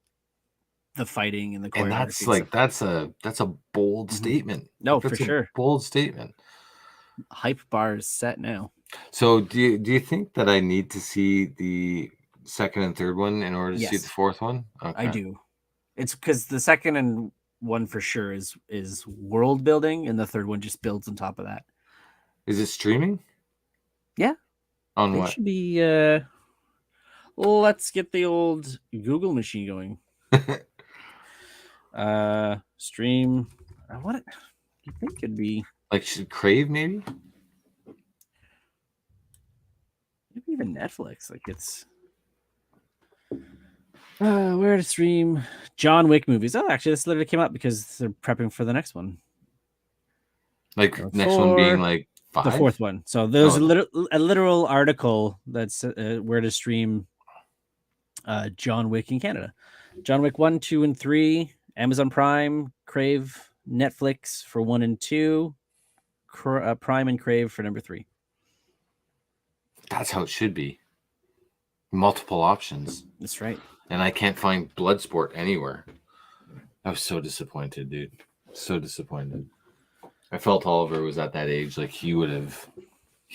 the fighting and the choreography. and that's and like stuff. that's a bold Mhm. statement. No, Like, for that's a sure. bold statement. Hype bar is set now. So do you think that I need to see the second and third one in order to see Yes. the fourth one? Okay. I do. It's because the second and one for sure is world building, and the third one just builds on top of that. Is it streaming? Yeah. On It what? should be. Let's get the old Google machine going. Stream. What do you think could be? Like Crave maybe? Maybe even Netflix. Like it's. Where to stream John Wick movies? Oh, actually, this literally came up because they're prepping for the next one. Like next one being like 5? The fourth one. So there's Oh. a literal article that's where to stream John Wick in Canada. John Wick 1, 2, and 3, Amazon Prime, Crave, Netflix for 1 and 2, Prime and Crave for number 3. That's how it should be. Multiple options. That's right. And I can't find Bloodsport anywhere. I was so disappointed, dude. So disappointed. I felt Oliver was at that age, like he would have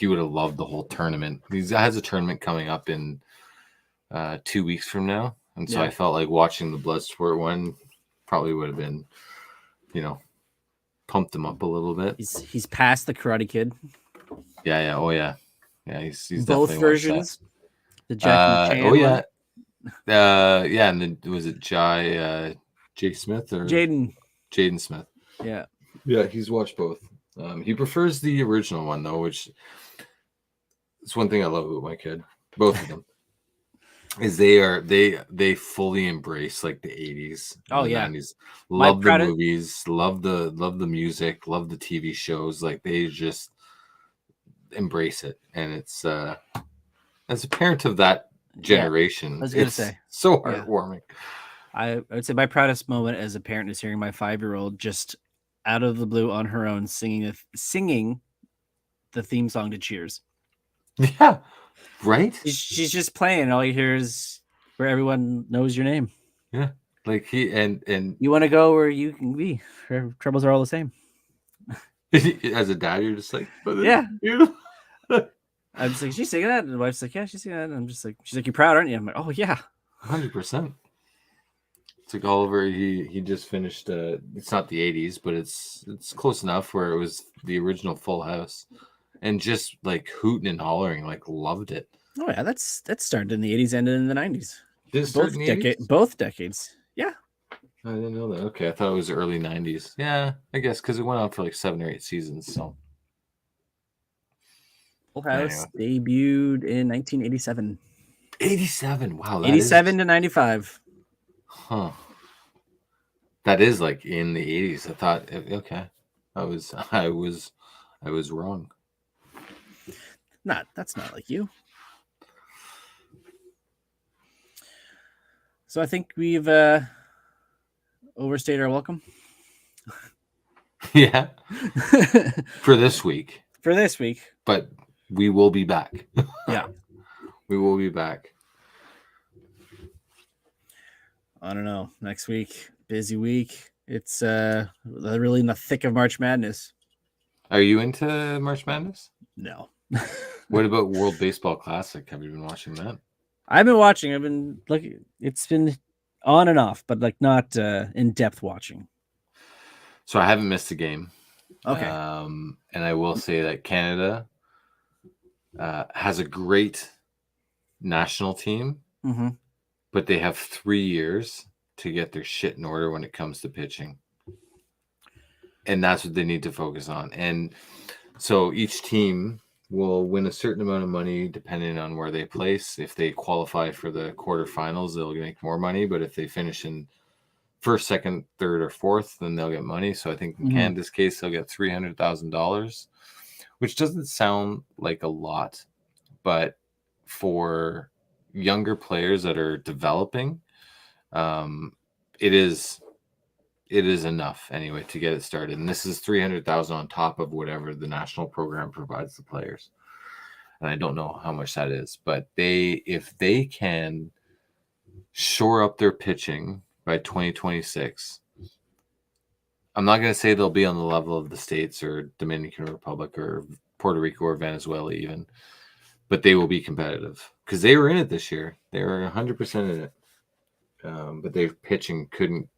loved the whole tournament. He has a tournament coming up in 2 weeks from now, and so Yeah. I felt like watching the Bloodsport one probably would have been, pumped him up a little bit. He's past the Karate Kid. Yeah. Oh yeah. Yeah, he's Both definitely versions. The Jackie Chan. Oh yeah. Yeah, and then was it Jay Smith or Jaden Smith? Yeah. Yeah, he's watched both. He prefers the original one though, which is one thing I love about my kid. Both of them is they fully embrace like the 80s. Oh, the yeah. 90s. Love the movies, love the music, love the TV shows. Like they just embrace it, and it's as a parent of that generation, I was gonna it's say so heartwarming. I would say my proudest moment as a parent is hearing my 5-year-old just out of the blue on her own singing the theme song to Cheers. Yeah, right. She's just playing, and all you hear is where everyone knows your name. Yeah, like he and you want to go where you can be. Her troubles are all the same. As a dad, you're just like, yeah. I'm just like, she's singing that, and the wife's like, yeah, she's singing that. And I'm just like, she's like, you're proud, aren't you? I'm like, oh yeah, 100%. It's like Oliver. He just finished. It's not the 80s, but it's close enough where it was the original Full House, and just like hooting and hollering, like loved it. Oh yeah, that started in the 80s, ended in the 90s. Did it start in the 80s? Both decades. Yeah. I didn't know that. Okay, I thought it was early 90s. Yeah, I guess because it went on for like 7 or 8 seasons. So Full House debuted in 1987. 87. Wow. 87 to 95. Huh. That is like in the 80s. I thought, okay, I was wrong. That's not like you. So I think we've overstayed our welcome. Yeah. For this week. But we will be back. Yeah. We will be back. I don't know. Next week, busy week. It's really in the thick of March Madness. Are you into March Madness? No. What about World Baseball Classic? Have you been watching that? I've been watching. I've been looking. It's been on and off, but like not in-depth watching. So I haven't missed a game. Okay. And I will say that Canada has a great national team, but they have 3 years to get their shit in order when it comes to pitching. And that's what they need to focus on. And So each team will win a certain amount of money depending on where they place. If they qualify for the quarterfinals, they'll make more money. But if they finish in first, second, third, or fourth, then they'll get money. So I think in Canada's case, they'll get $300,000, which doesn't sound like a lot, but for younger players that are developing, it is enough anyway to get it started. And this is $300,000 on top of whatever the national program provides the players. And I don't know how much that is, but if they can shore up their pitching by 2026, I'm not going to say they'll be on the level of the States or Dominican Republic or Puerto Rico or Venezuela even, but they will be competitive because they were in it this year. They were 100% in it. But their pitching couldn't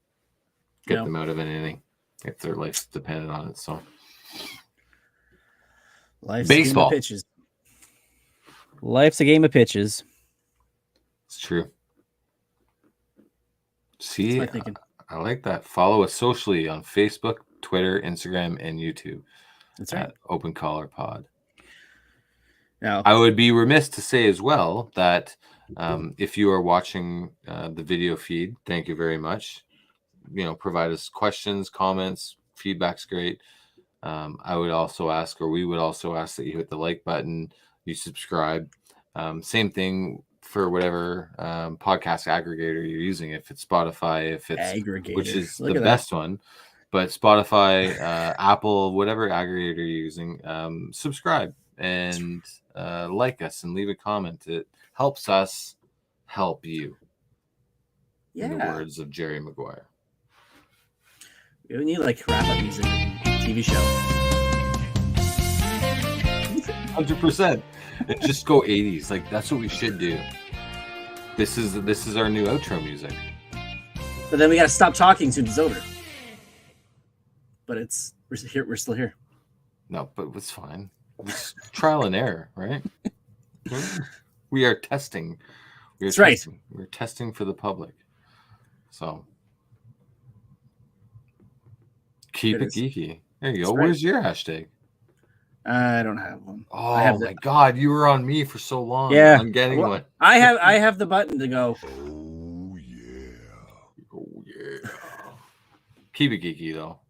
get them out of an inning if their life's dependent on it. So Life's baseball. A game of pitches. Life's a game of pitches. It's true. See, That's my thinking. I like that. Follow us socially on Facebook, Twitter, Instagram, and YouTube. That's right. At Open Collar Pod. Now, I would be remiss to say as well that if you are watching the video feed, thank you very much. Provide us questions, comments, feedback's great. I would also ask, or we would also ask, that you hit the like button, you subscribe. Same thing for whatever podcast aggregator you're using. If it's Spotify, if it's aggregator, which is the best one, but Spotify, Apple, whatever aggregator you're using, subscribe and like us and leave a comment. It helps us help you. In the words of Jerry Maguire. We need like wrap-up music, TV show. 100%. Just go 80s. Like that's what we should do. This is our new outro music. But then we gotta stop talking soon it's over. But we're still here. No, but it's fine. It's trial and error, right? We are testing. That's right. We're testing for the public. So keep it geeky. There you go. Right. Where's your hashtag? I don't have one. Oh my God, you were on me for so long. Yeah, I'm getting one. I have the button to go. Oh yeah. Keep it geeky though.